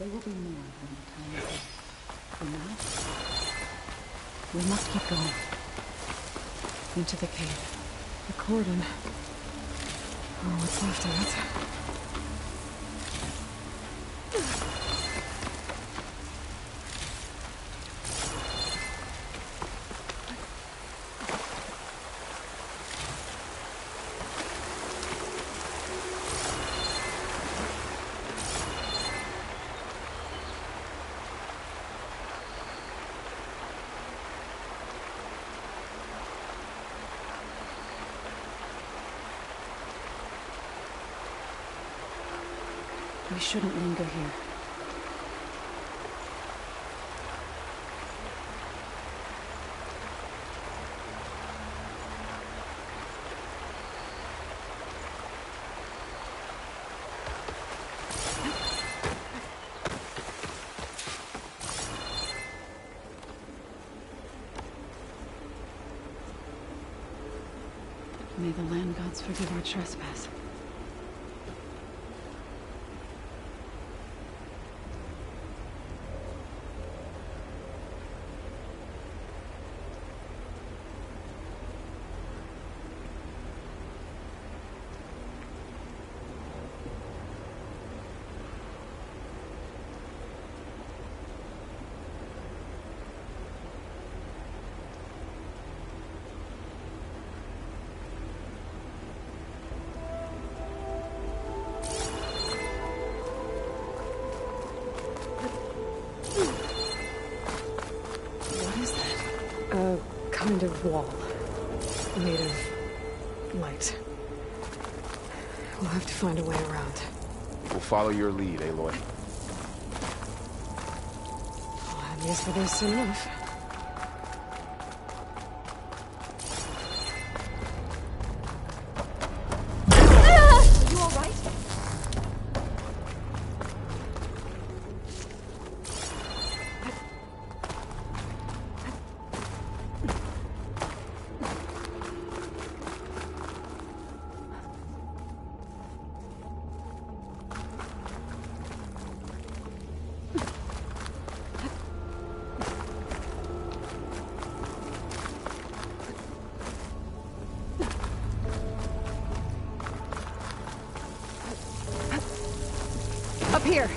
There will be more when the time is right. For now, we must keep going. Into the cave. The cordon. Oh, what's left of it? We shouldn't linger here. May the land gods forgive our trespass. A kind of wall. Made of light. We'll have to find a way around. We'll follow your lead, Aloy. I'll have use for this soon enough. Are you alright? Up here!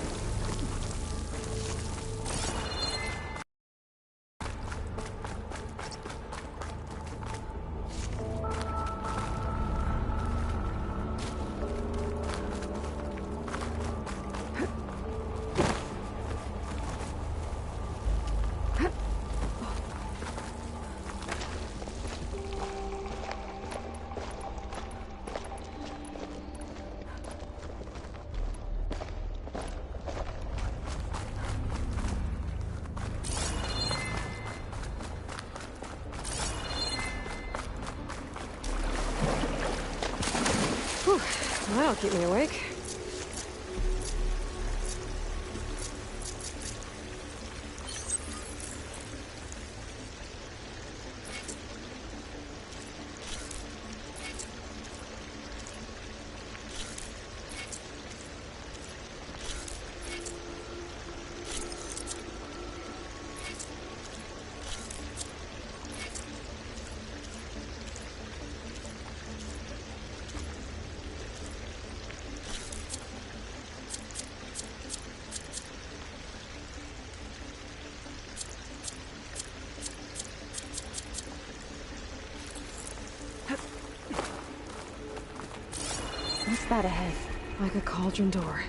Whew, that'll keep me awake. What's that ahead? Like a cauldron door.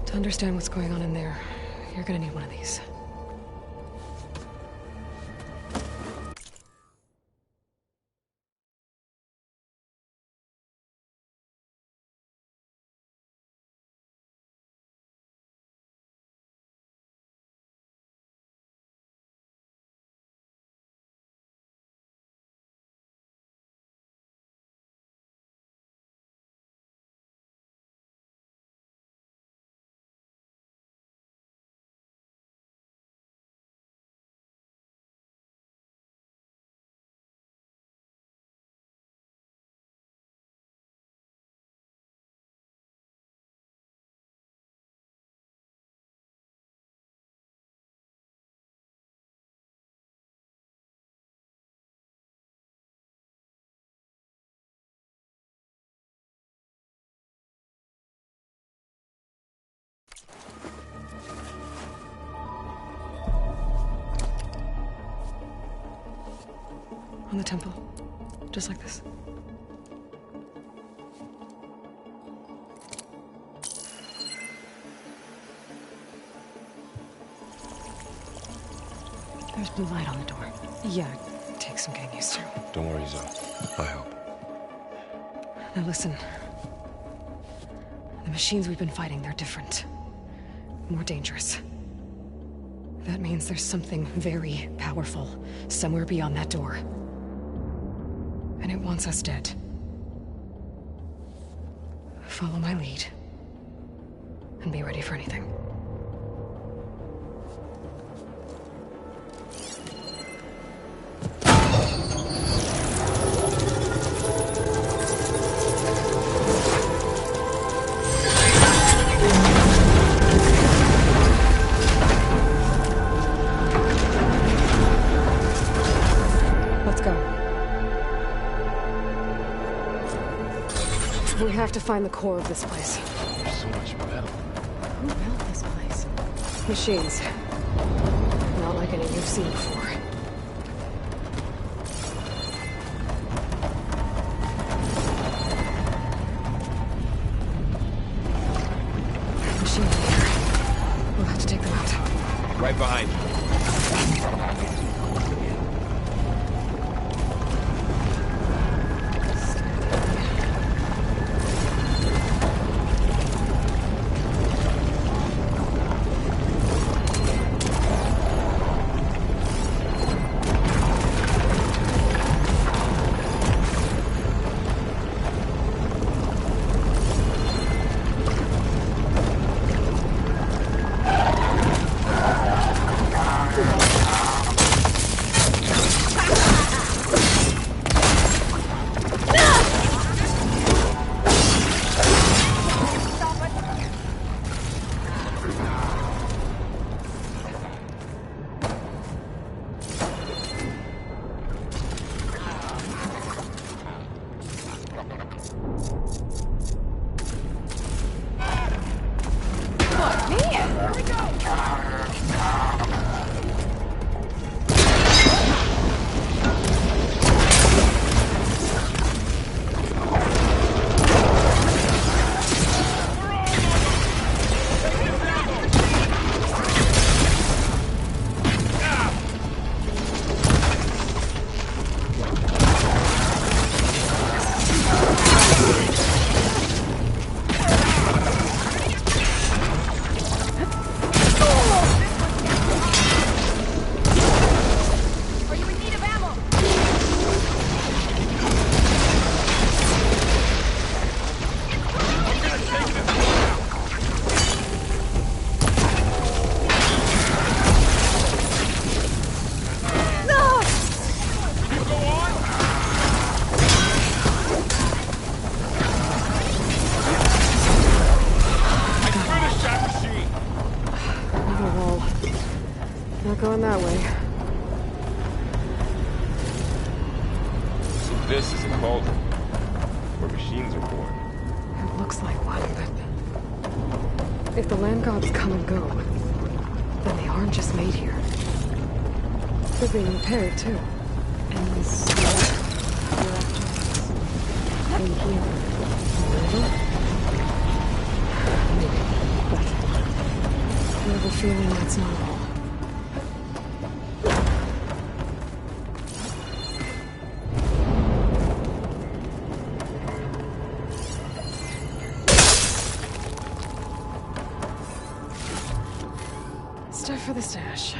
To understand what's going on in there, you're gonna need one of these. on the temple. Just like this. There's blue light on the door. Yeah, it takes some getting used to. Don't worry, Zoe. I help. Now listen. The machines we've been fighting, they're different. More dangerous. That means there's something very powerful somewhere beyond that door. And it wants us dead. Follow my lead. And be ready for anything. Let's go. We have to find the core of this place. There's so much metal. Who built this place? Machines. Not like any you've seen before. Machines are here. We'll have to take them out. Right behind you. Not going that way. So this is a cauldron where machines are born. It looks like one, but if the land gods come and go, then they aren't just made here. They're being repaired too. And this in here. Forever? Maybe, but I have a feeling that's not all. Stuff for the stash.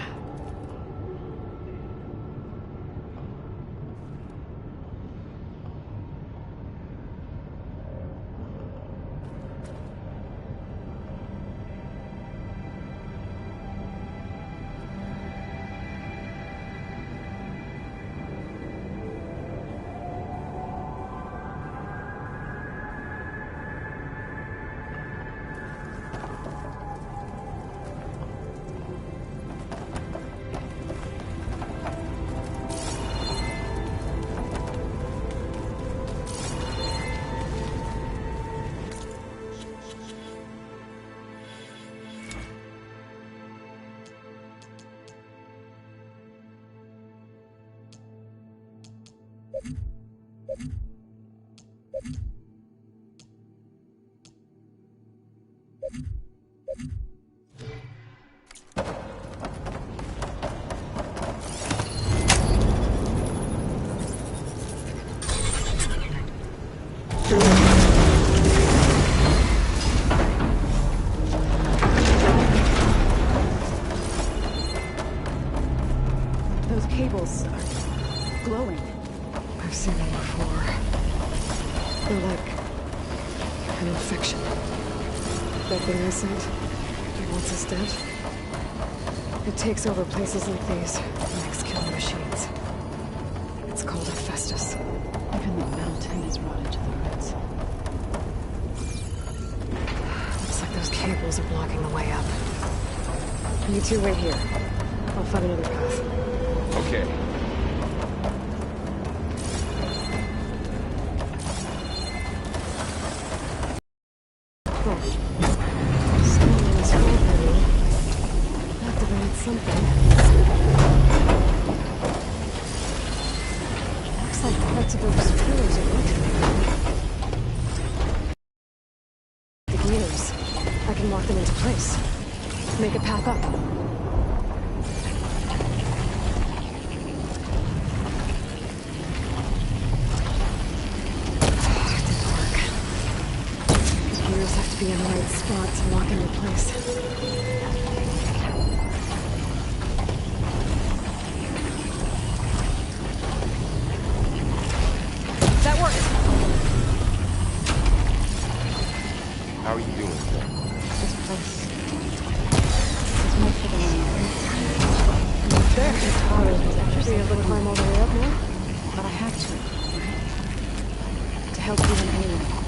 Those cables are glowing. I've seen them before. They're like an infection. That thing I sent, it wants us dead. It takes over places like these, makes killing machines. It's called Hephaestus. Even the mountain is rotted to the roots. Looks like those cables are blocking the way up. You two wait here. I'll find another path. Okay. Oh. Someone in this hole panel activated something. Looks like parts of those pillars are rotating. The gears. I can lock them into place. Make a path up. Have to be in the right spot to lock into place. That worked! How are you doing, sir? This place is meant for the land. There. Be able to climb all the way up now? But I have to, right? To help you and Aloy.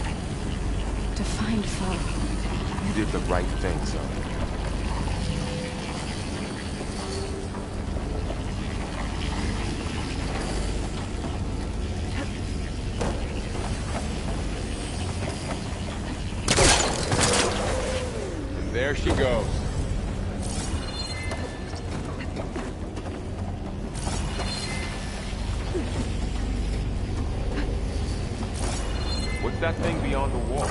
To find Far. You did the right thing, son. And there she goes. What's that thing beyond the wall?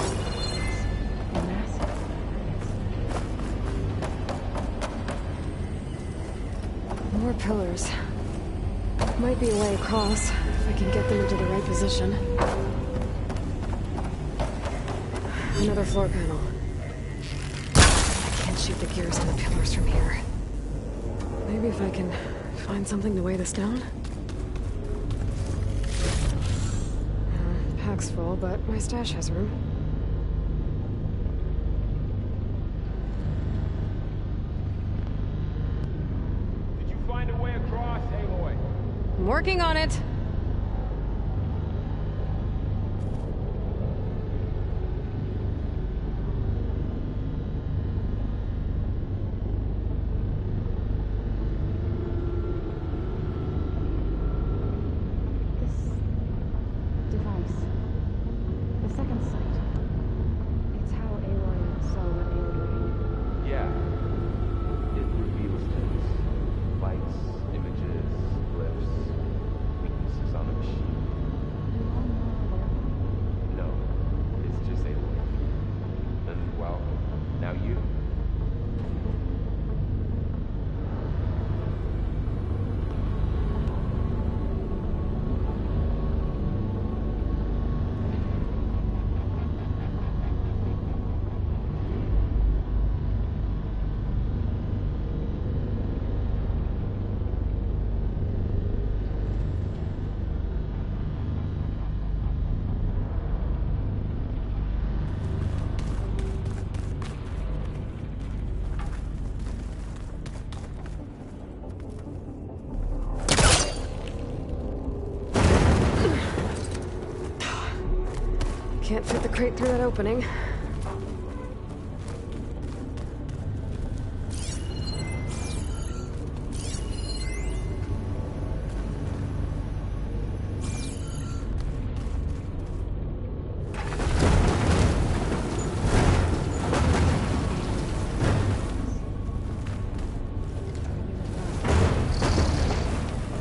More pillars. Might be a way across, if I can get them into the right position. Another floor panel. I can't shoot the gears to the pillars from here. Maybe if I can find something to weigh this down? Pack's full, but my stash has room. Find a way across, Aloy. I'm working on it. This device, the second sight, it's how Aloy saw what ailed her. Yeah. It reveals things. Lights, images, glyphs, weaknesses on the machine. No, it's just Aloy. And, well, now you. Can't fit the crate through that opening.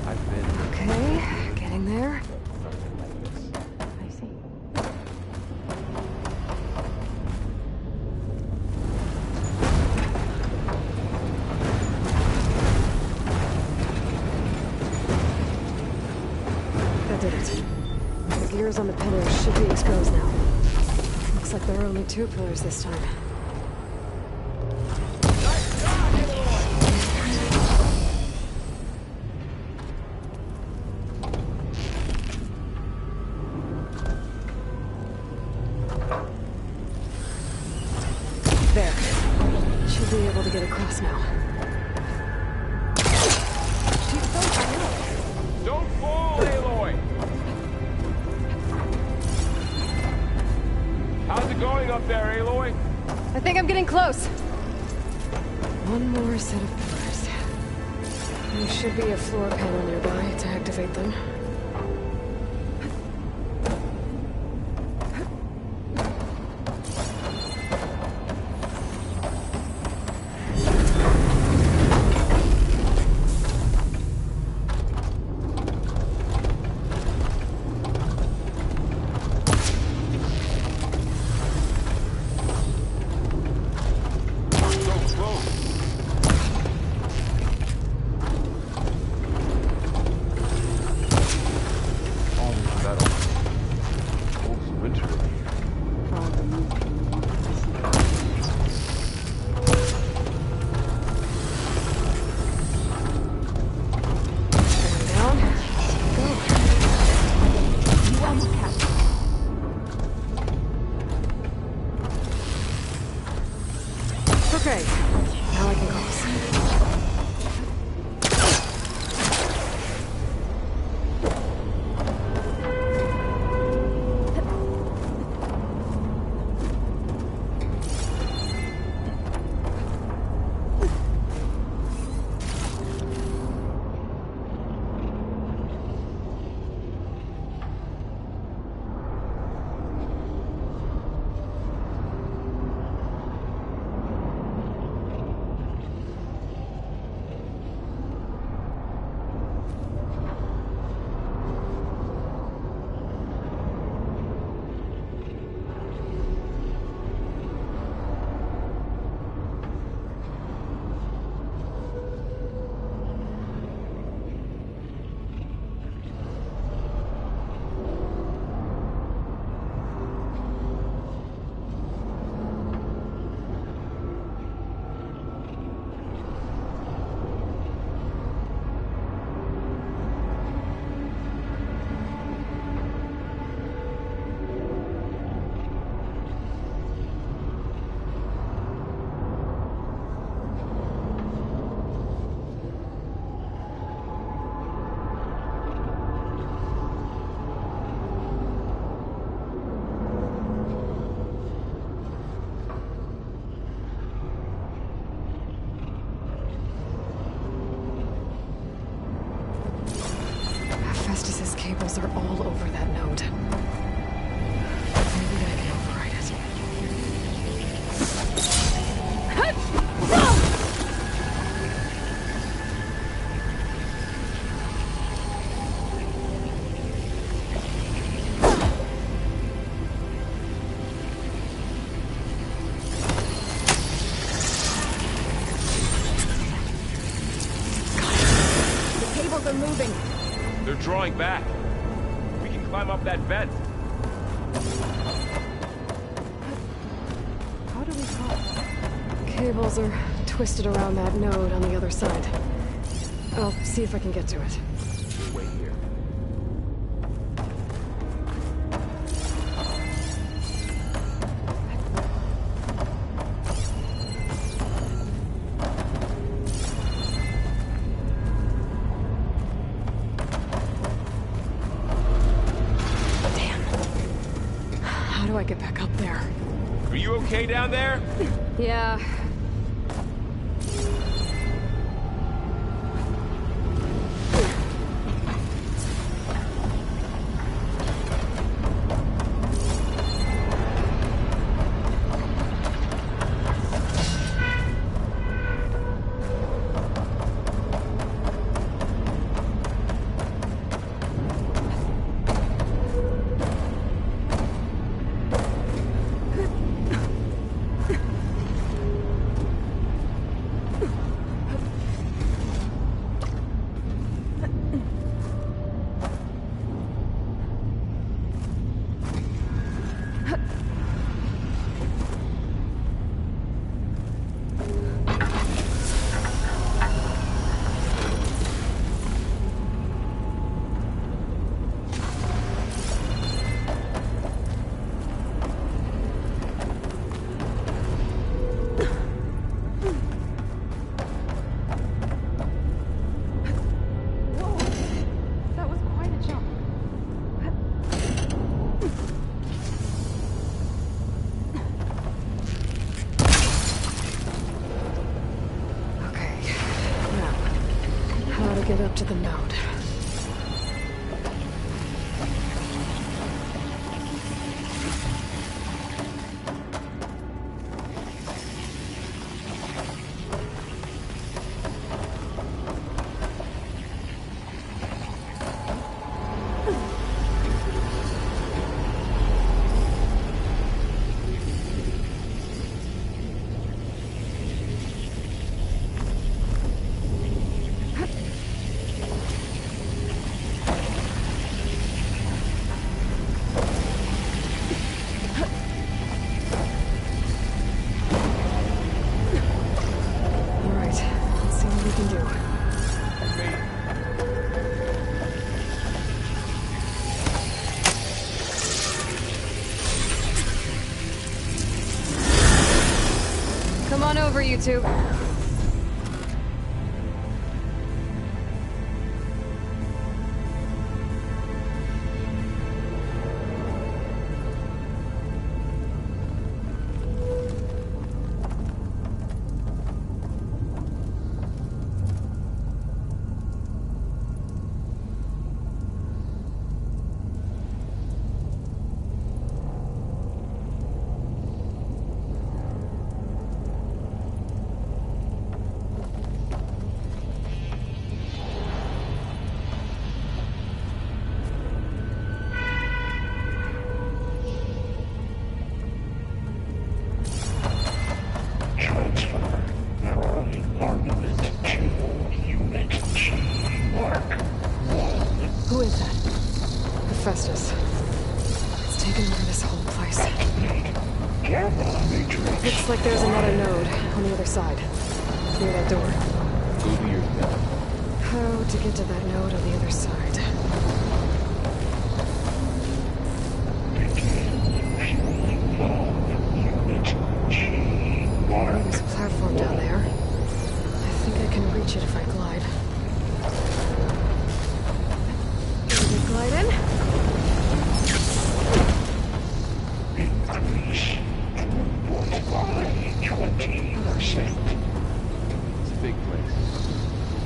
I've been... Okay, getting there. cables on the pillars should be exposed now. Looks like there are only 2 pillars this time. There. Should be able to get across now. Don't fall, Aloy! How's it going up there, Aloy? I think I'm getting close. One more set of pillars. There should be a floor panel nearby to activate them. Okay, now I can cross. Festus's cables are all over that node. Maybe I can override it. The cables are moving. They're drawing back. We can climb up that vent. How do we cross? Cables are twisted around that node on the other side. I'll see if I can get to it. We'll wait here. How do I get back up there? Are you okay down there? Yeah. get up to the node. Come on over, you two. Who is that? Hephaestus. It's taken over this whole place. Looks like there's another node on the other side. Near that door. Go to your death. How to get to that node on the other side? Oh, there's a platform down there. I think I can reach it if I glide. Glide in. Increase 20%. It's a big place.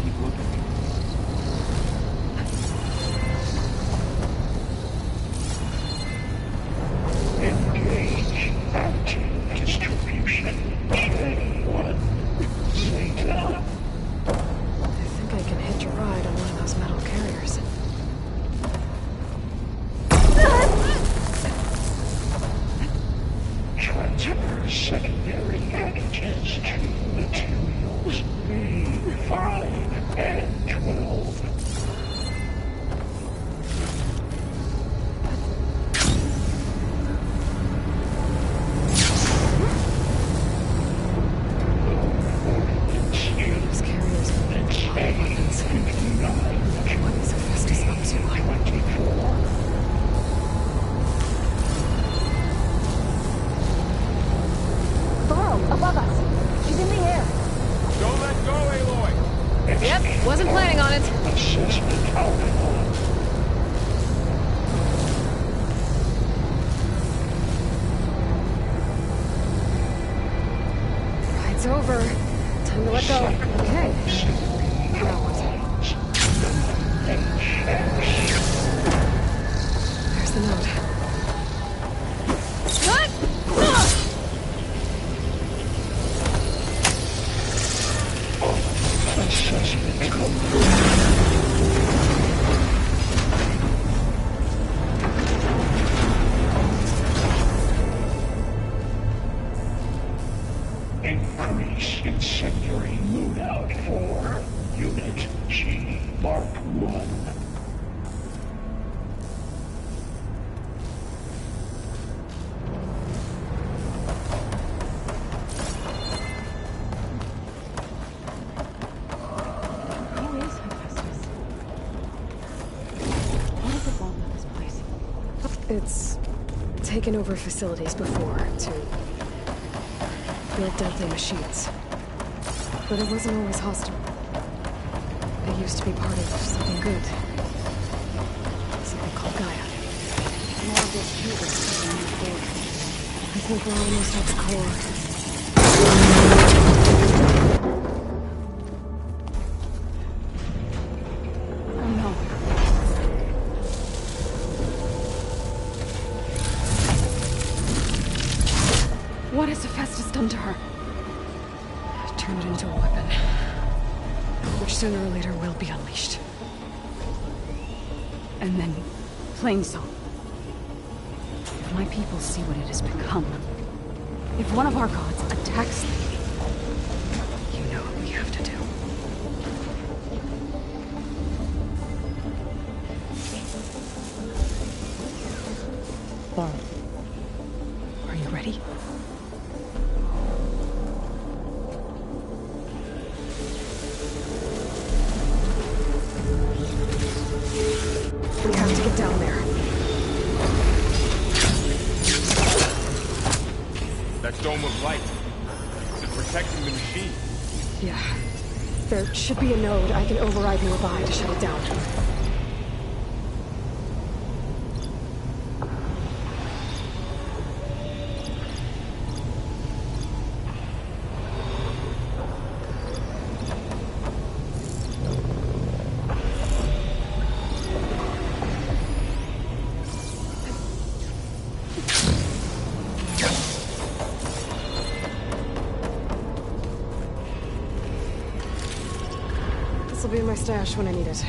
Keep looking. Engage anti-distribution. J1. Zeta. I think I can hitch a ride on one of those metal carriers. Transfer secondary antigens to materials B5 and 12. Those carriers are weapons. What is Hephaestus up to? 24. Above us. She's in the air. Don't let go, Aloy! Yep, wasn't planning on it. Assessment outcome. Ride's over. Time to let go. Okay. Now what? There's the note. What? Assessment complete. Increase incendiary loadout for Unit G Mark 1. Who is Hephaestus? What does it want with this place? It's taken over facilities before to build deadly machines. But it wasn't always hostile. It used to be part of something good. Something called Gaia. More of this too is something new for. I think we're almost at the core. weapon, which sooner or later will be unleashed. And then, Plainsong. If my people see what it has become, if one of our gods attacks them, You know what we have to do. Laurel, Are you ready? We have to get down there. That dome of light. Is it protecting the machine? Yeah. There should be a node I can override nearby to shut it down. This'll be in my stash when I need it.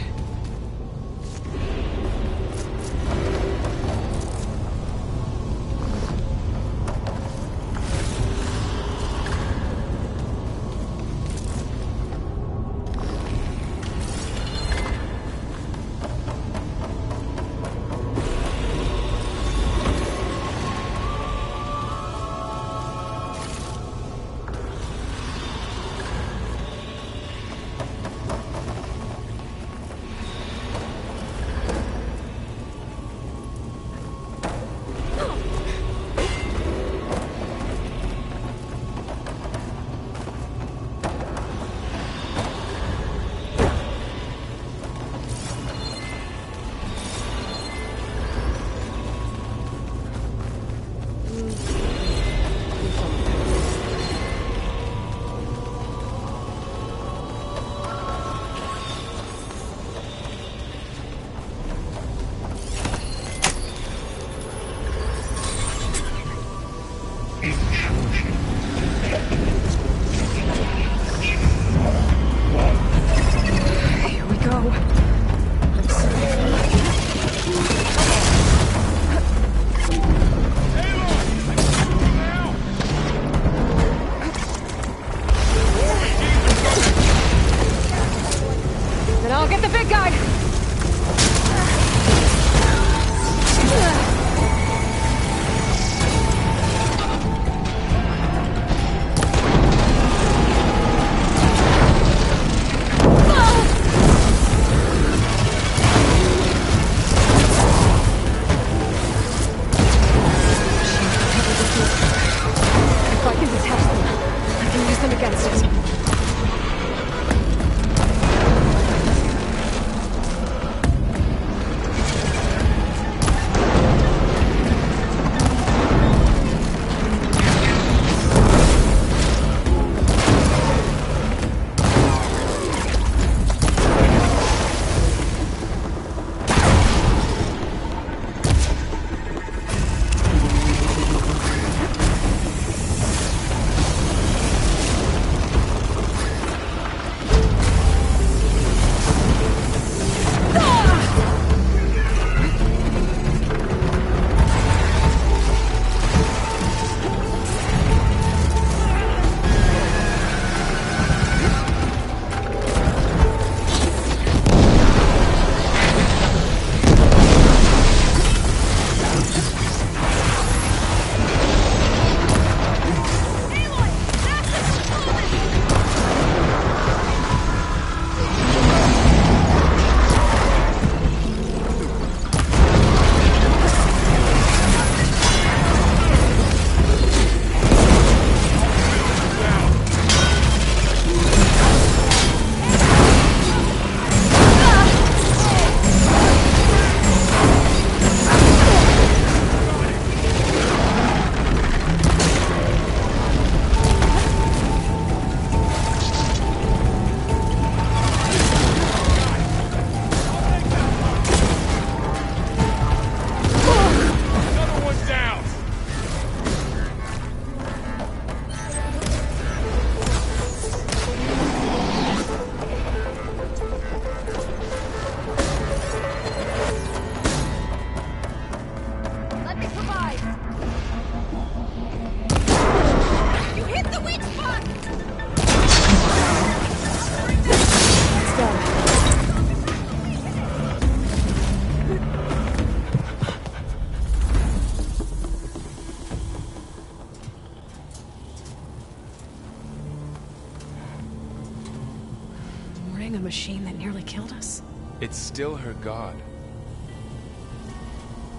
fighting a machine that nearly killed us? It's still her god.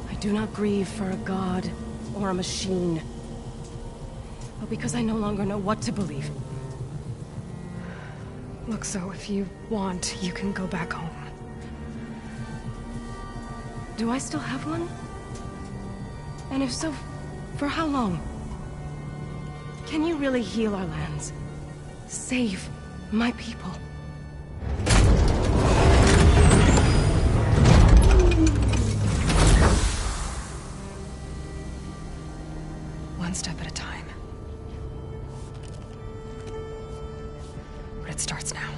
I do not grieve for a god or a machine, but because I no longer know what to believe. Look, so if you want, you can go back home. Do I still have one? And if so, for how long? Can you really heal our lands? Save my people? One step at a time. But it starts now.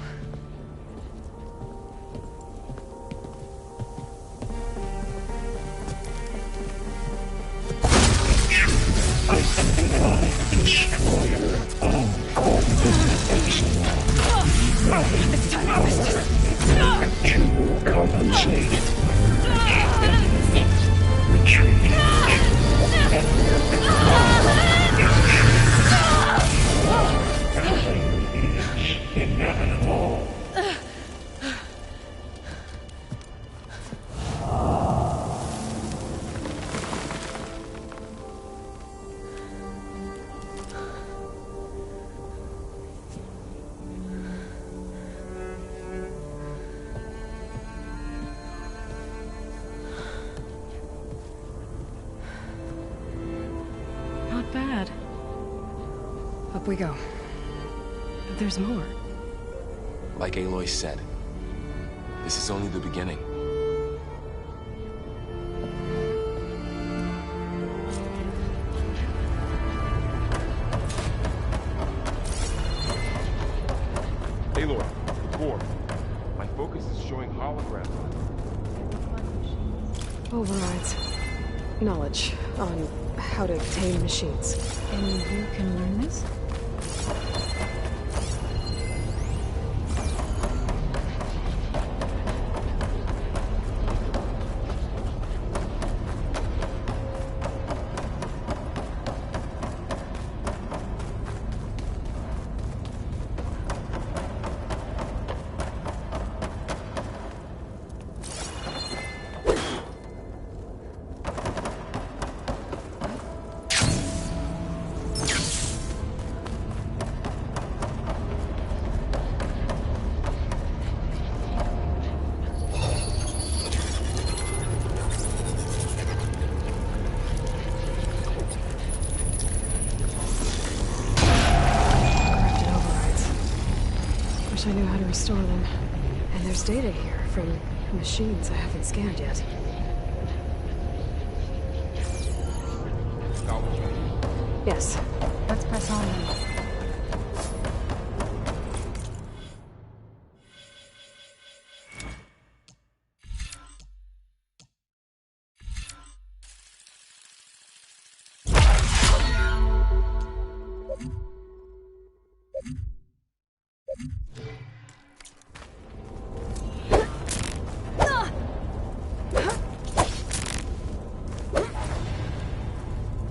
Destroyer of all It's time to to compensate. Retreat. Is inevitable. Not bad. Up we go. There's more. Like Aloy said, this is only the beginning. Aloy, Core, my focus is showing holograms. Overrides. Knowledge on how to tame machines. And you can learn this? I knew how to restore them. And there's data here from machines I haven't scanned yet. Yes. Let's press on then.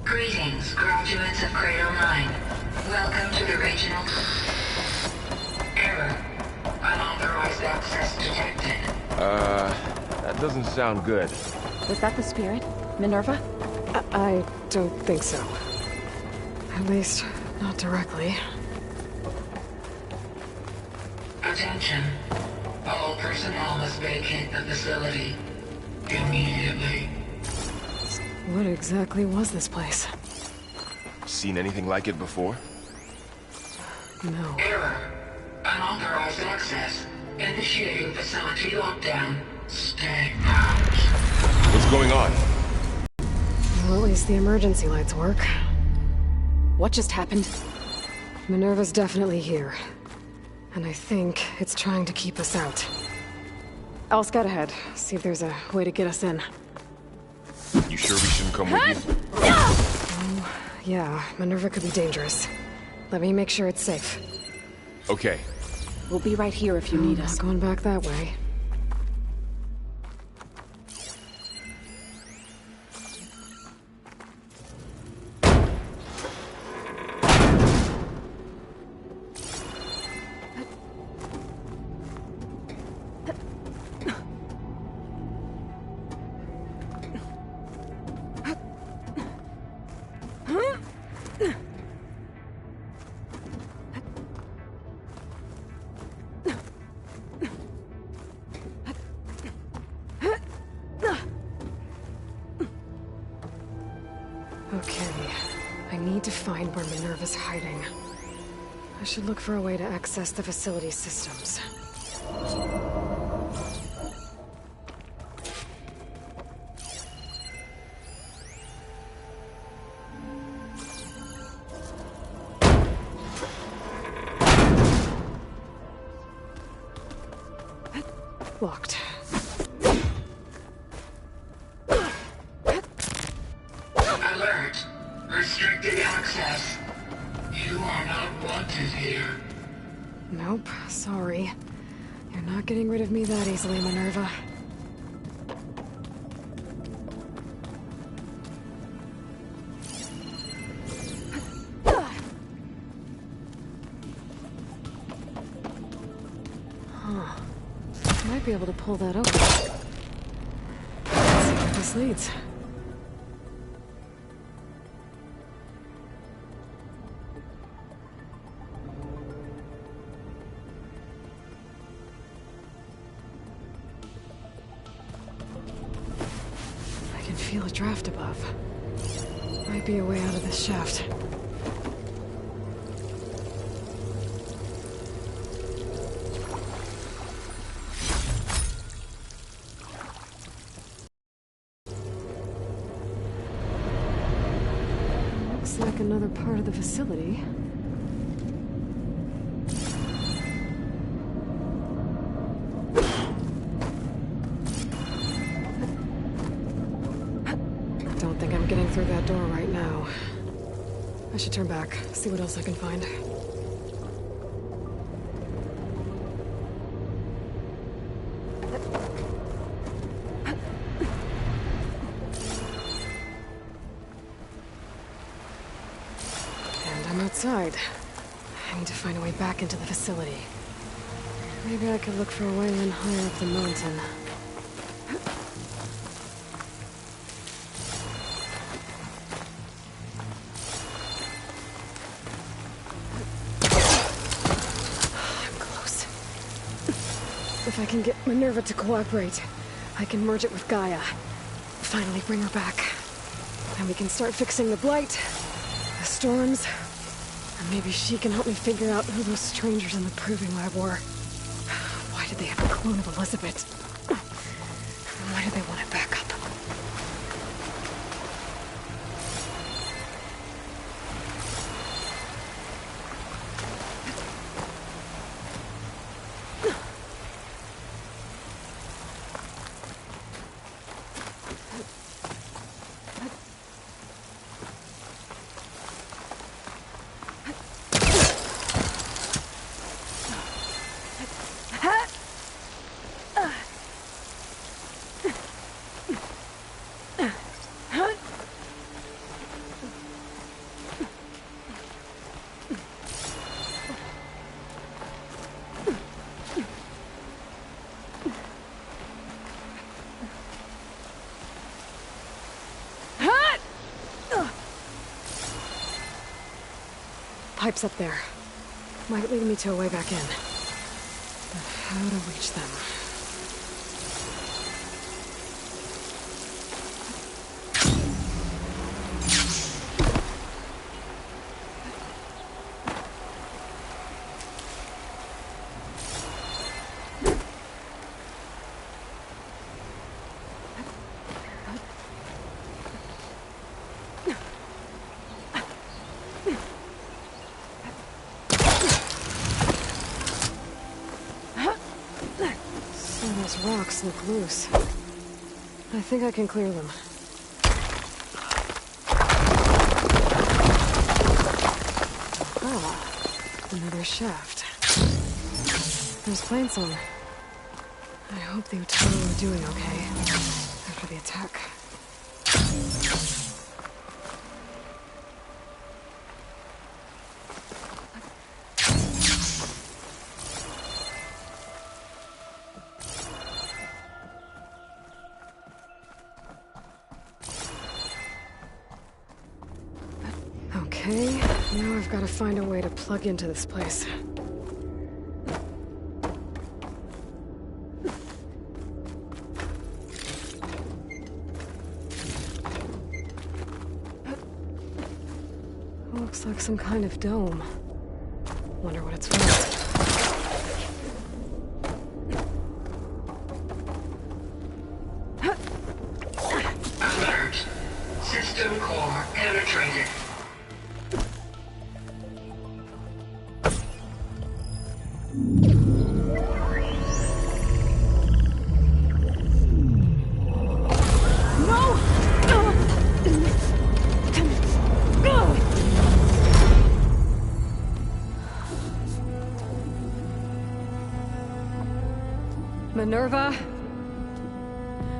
Greetings, graduates of Cradle 9. Welcome to the regional... Error. Unauthorized access detected. That doesn't sound good. Was that the spirit? Minerva? I don't think so. At least, not directly. Attention. All personnel must vacate the facility. Immediately. What exactly was this place? Seen anything like it before? No. Error. Unauthorized access. Initiating facility lockdown. Stay out. What's going on? Well, at least the emergency lights work. What just happened? Minerva's definitely here. And I think it's trying to keep us out. I'll scout ahead, see if there's a way to get us in. You sure we shouldn't come with you? Yeah, Minerva could be dangerous. Let me make sure it's safe. Okay. We'll be right here if you need Not us. going back that way. where Minerva's hiding. I should look for a way to access the facility systems. Locked. Alert! Restricted access. You are not wanted here. Nope, sorry. You're not getting rid of me that easily, Minerva. Huh. Might be able to pull that open. Let's see where this leads. I can feel a draft above. Might be a way out of this shaft. Looks like another part of the facility. Don't think I'm getting through that door right now. I should turn back, see what else I can find. And I'm outside. I need to find a way back into the facility. Maybe I could look for a way in higher up the mountain. I'm close. If I can get Minerva to cooperate, I can merge it with Gaia. Finally bring her back. And we can start fixing the Blight, the storms, and maybe she can help me figure out who those strangers in the Proving Lab were. Why did they have a clone of Elizabeth? Why did they want it back up? Pipes up there. Might lead me to a way back in. But how to reach them? Those rocks look loose. I think I can clear them. Ah, another shaft. There's Plainsong. I hope the Utaru are doing okay after the attack. Okay, now I've got to find a way to plug into this place. Looks Looks like some kind of dome. Wonder what it's for. Alert. System core penetrated. Minerva,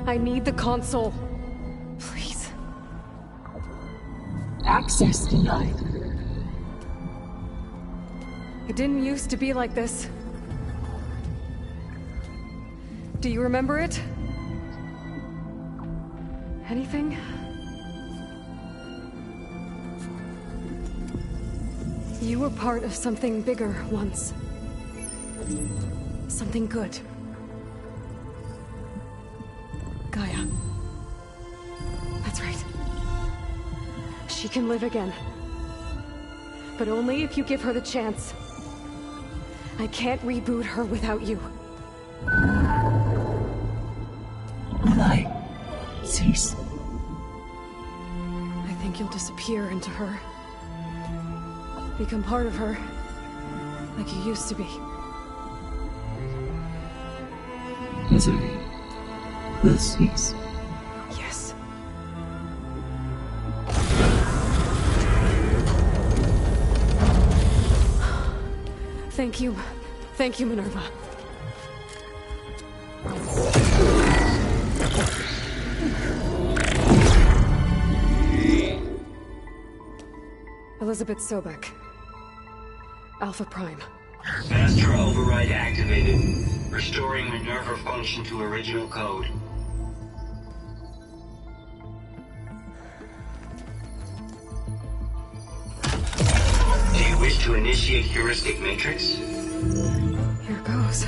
I need the console. Please. Access denied. It didn't used to be like this. Do you remember it? Anything? You were part of something bigger once. Something good. Gaia. That's right. She can live again. But only if you give her the chance. I can't reboot her without you. Lie. Cease. I think you'll disappear into her. Become part of her. Like you used to be. Misery will cease. Yes. Thank you. Thank you, Minerva. Elizabeth Sobek. Alpha Prime. Master override activated. Restoring Minerva function to original code. Do you wish to initiate heuristic matrix? Here goes.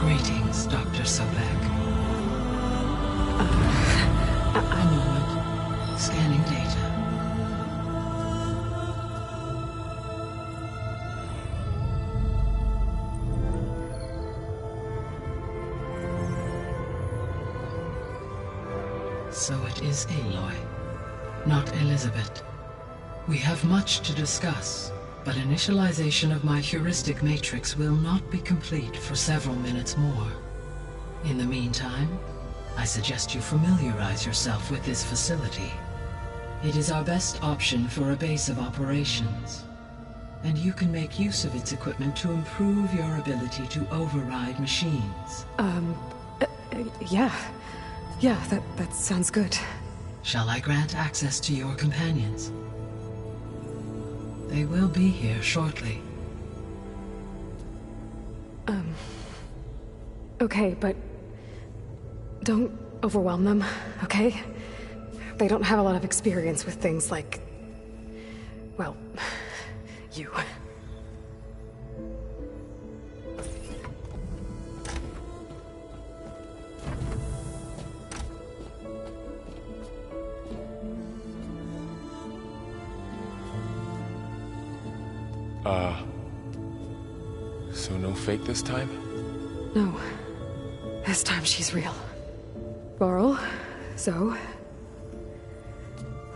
Greetings, Dr. Sobek. I know it. Scanning data. So it is Aloy, not Elizabeth. We have much to discuss. But initialization of my heuristic matrix will not be complete for several minutes more. In the meantime, I suggest you familiarize yourself with this facility. It is our best option for a base of operations, and you can make use of its equipment to improve your ability to override machines. Yeah. Yeah, that sounds good. Shall I grant access to your companions? They will be here shortly. Okay, but don't overwhelm them, okay? They don't have a lot of experience with things like, well, you. So no fake this time? No. This time she's real. Varl, so...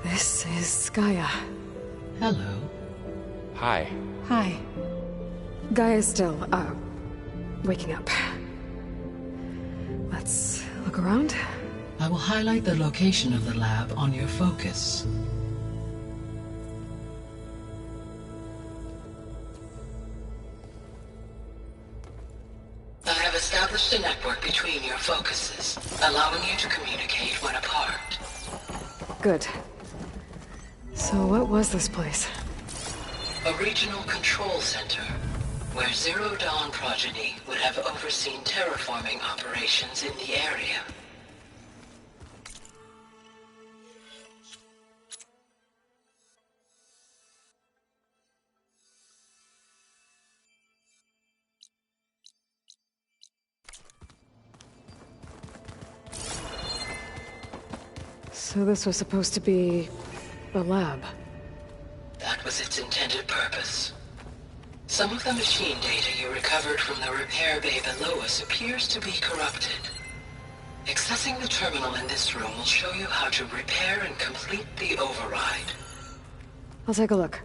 this is Gaia. Hello. Hi. Hi. Gaia's still, waking up. Let's look around. I will highlight the location of the lab on your focus. I have established a network between your focuses, allowing you to communicate when apart. Good. So what was this place? A regional control center. where Zero Dawn progeny would have overseen terraforming operations in the area. So this was supposed to be a lab. That was its intended purpose. Some of the machine data you recovered from the repair bay below us appears to be corrupted. Accessing the terminal in this room will show you how to repair and complete the override. I'll take a look.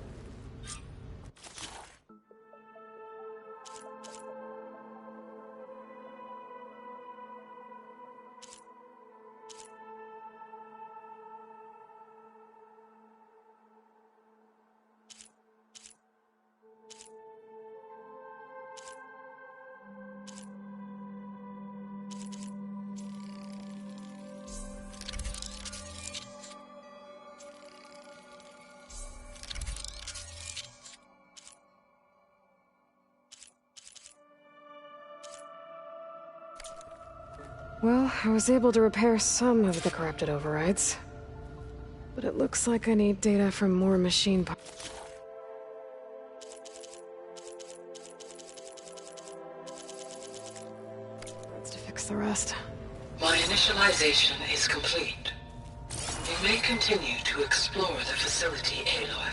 Well, I was able to repair some of the corrupted overrides. But it looks like I need data from more machine parts. That's to fix the rest. My initialization is complete. You may continue to explore the facility, Aloy.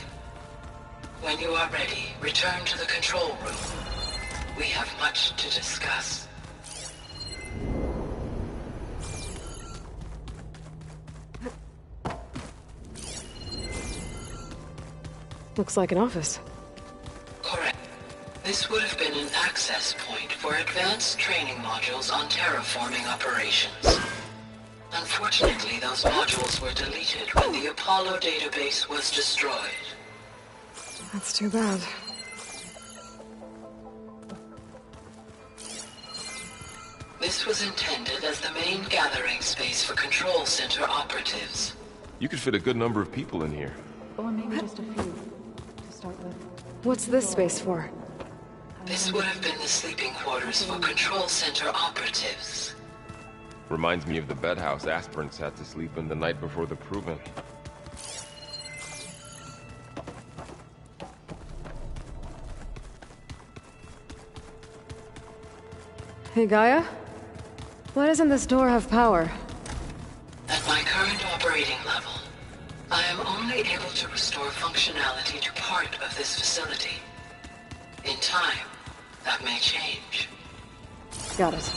When you are ready, return to the control room. We have much to discuss. Looks like an office. Correct. This would have been an access point for advanced training modules on terraforming operations. Unfortunately, those modules were deleted when the Apollo database was destroyed. That's too bad. This was intended as the main gathering space for control center operatives. You could fit a good number of people in here. Or maybe just a few, to start with. What's this space for? This would have been the sleeping quarters for control center operatives. Reminds me of the bedhouse aspirants had to sleep in the night before the proving. Hey, Gaia? Why doesn't this door have power? At my current operating level, I am only able to restore functionality to part of this facility. In time, that may change. Got it.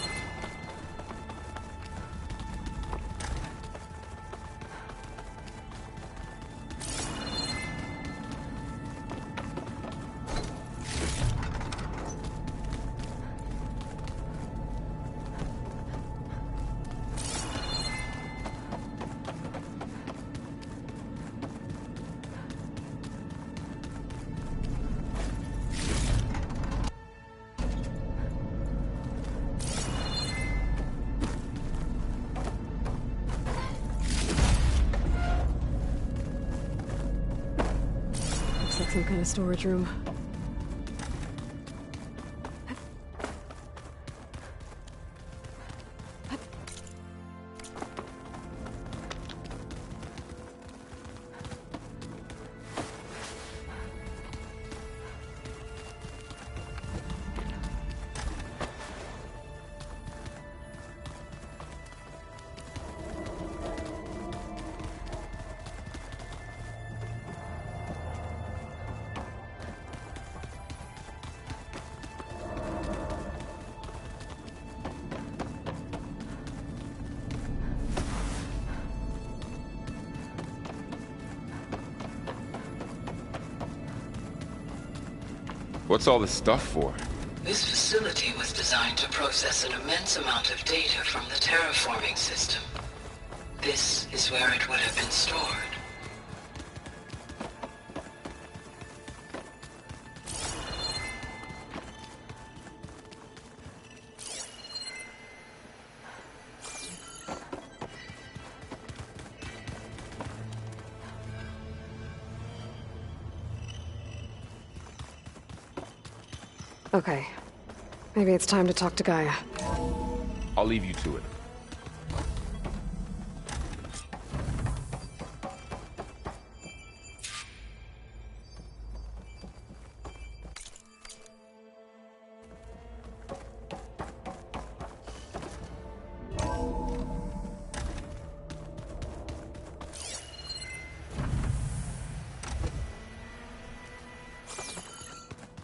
Like some kind of storage room. What's all this stuff for? This facility was designed to process an immense amount of data from the terraforming system. This is where it would have been stored. Okay. Maybe it's time to talk to Gaia. I'll leave you to it.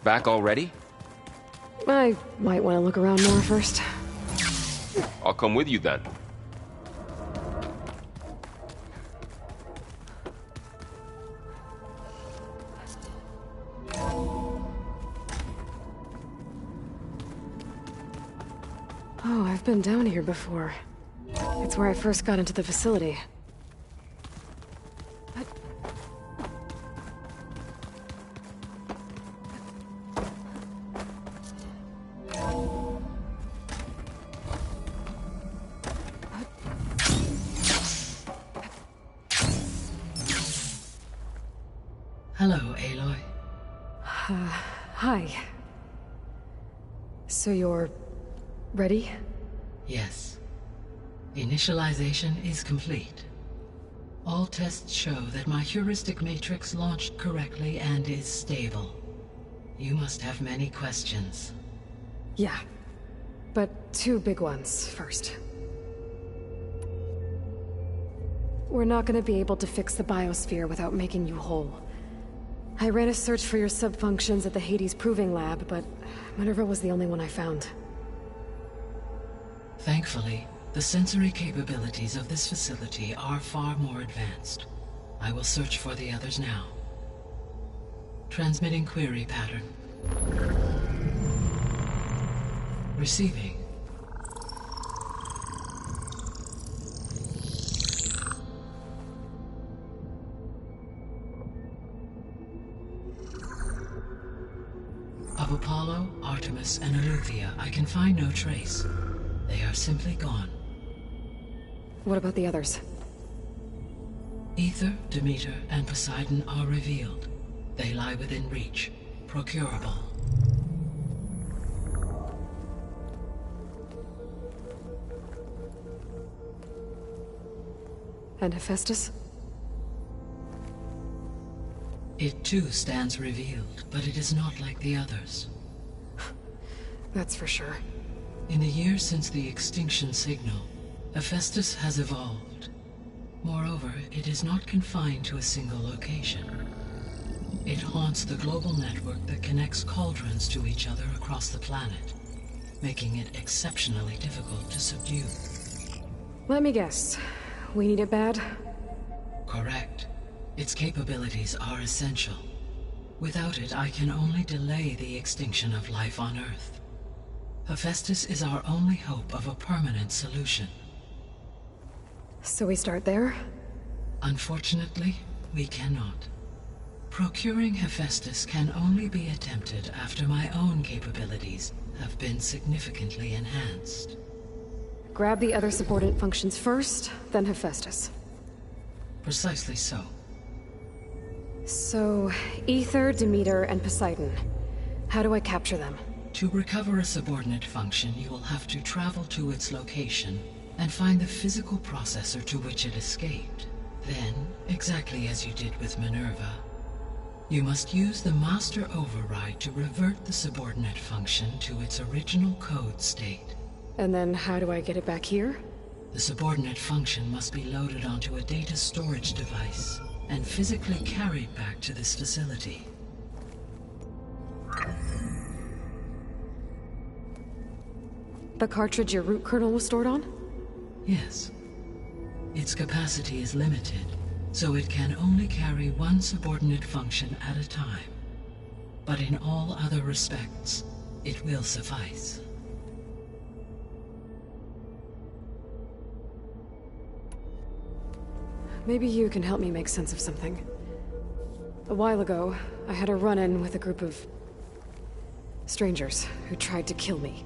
Back already? I might want to look around more first. I'll come with you then. Oh, I've been down here before. It's where I first got into the facility. Hello, Aloy. Hi. So you're... ready? Yes. Initialization is complete. All tests show that my heuristic matrix launched correctly and is stable. You must have many questions. Yeah. But two big ones first. We're not gonna be able to fix the biosphere without making you whole. I ran a search for your subfunctions at the Hades Proving Lab, but Minerva was the only one I found. Thankfully, the sensory capabilities of this facility are far more advanced. I will search for the others now. Transmitting query pattern. Receiving. Of Apollo, Artemis, and Eleuthia, I can find no trace. They are simply gone. What about the others? Ether, Demeter, and Poseidon are revealed. They lie within reach, procurable. And Hephaestus? It too stands revealed, but it is not like the others. That's for sure. In the years since the extinction signal, Hephaestus has evolved. Moreover, it is not confined to a single location. It haunts the global network that connects cauldrons to each other across the planet, making it exceptionally difficult to subdue. Let me guess. We need it bad? Correct. Its capabilities are essential. Without it, I can only delay the extinction of life on Earth. Hephaestus is our only hope of a permanent solution. So we start there? Unfortunately, we cannot. Procuring Hephaestus can only be attempted after my own capabilities have been significantly enhanced. Grab the other subordinate functions first, then Hephaestus. Precisely so. So, Ether, Demeter, and Poseidon. How do I capture them? To recover a subordinate function, you will have to travel to its location and find the physical processor to which it escaped. Then, exactly as you did with Minerva, you must use the master override to revert the subordinate function to its original code state. And then how do I get it back here? The subordinate function must be loaded onto a data storage device and physically carried back to this facility. The cartridge your root kernel was stored on? Yes. Its capacity is limited, so it can only carry one subordinate function at a time. But in all other respects, it will suffice. Maybe you can help me make sense of something. A while ago, I had a run-in with a group of strangers who tried to kill me.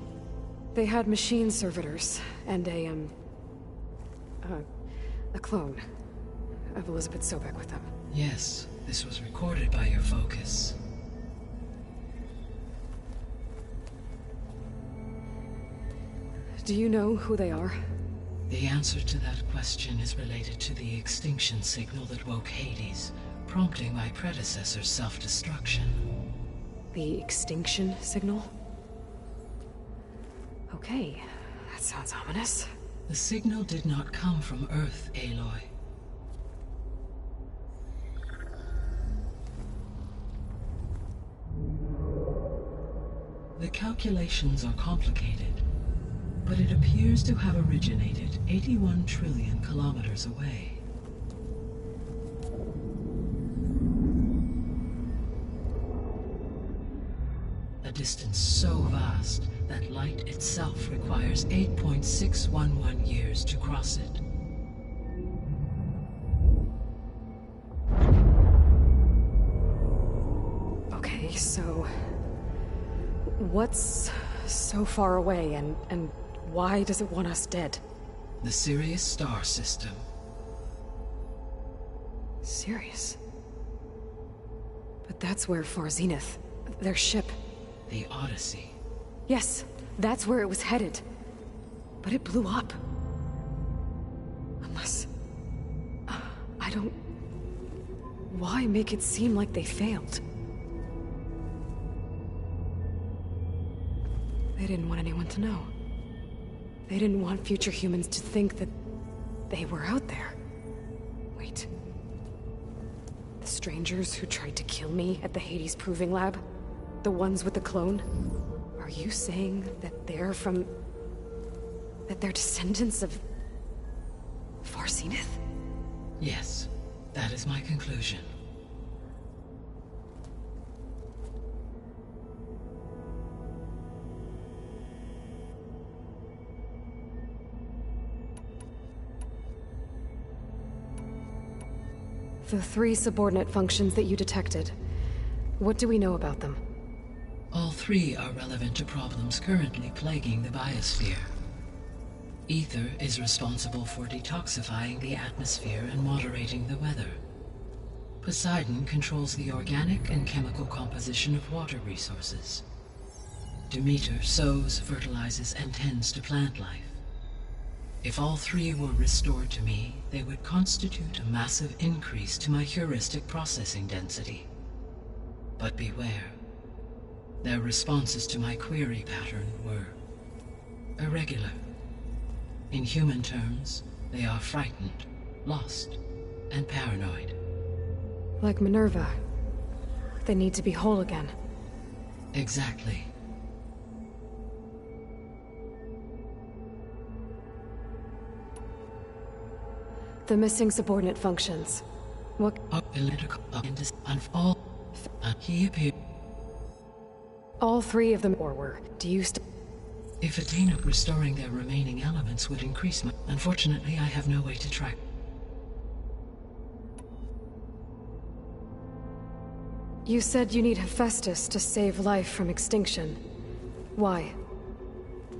They had machine servitors and a clone of Elizabeth Sobek with them. Yes, this was recorded by your focus. Do you know who they are? The answer to that question is related to the extinction signal that woke Hades, prompting my predecessor's self-destruction. The extinction signal? Okay, that sounds ominous. The signal did not come from Earth, Aloy. The calculations are complicated, but it appears to have originated 81 trillion kilometers away. A distance so vast that light itself requires 8.611 years to cross it. Okay, so... what's so far away, and why does it want us dead? The Sirius star system. Sirius? But that's where Far Zenith, their ship... The Odyssey. Yes, that's where it was headed. But it blew up. Unless... I don't... Why make it seem like they failed? They didn't want anyone to know. They didn't want future humans to think that they were out there. Wait. The strangers who tried to kill me at the Hades Proving Lab? The ones with the clone? Are you saying that they're from... that they're descendants of... Far Zenith? Yes, that is my conclusion. The 3 subordinate functions that you detected. What do we know about them? All 3 are relevant to problems currently plaguing the biosphere. Ether is responsible for detoxifying the atmosphere and moderating the weather. Poseidon controls the organic and chemical composition of water resources. Demeter sows, fertilizes, and tends to plant life. If all 3 were restored to me, they would constitute a massive increase to my heuristic processing density. But beware. Their responses to my query pattern were irregular. In human terms, they are frightened, lost, and paranoid. Like Minerva. They need to be whole again. Exactly. The missing subordinate functions. What... He appeared. All 3 of them were. Do you If Athena restoring their remaining elements would increase my... Unfortunately, I have no way to track. You said you need Hephaestus to save life from extinction. Why?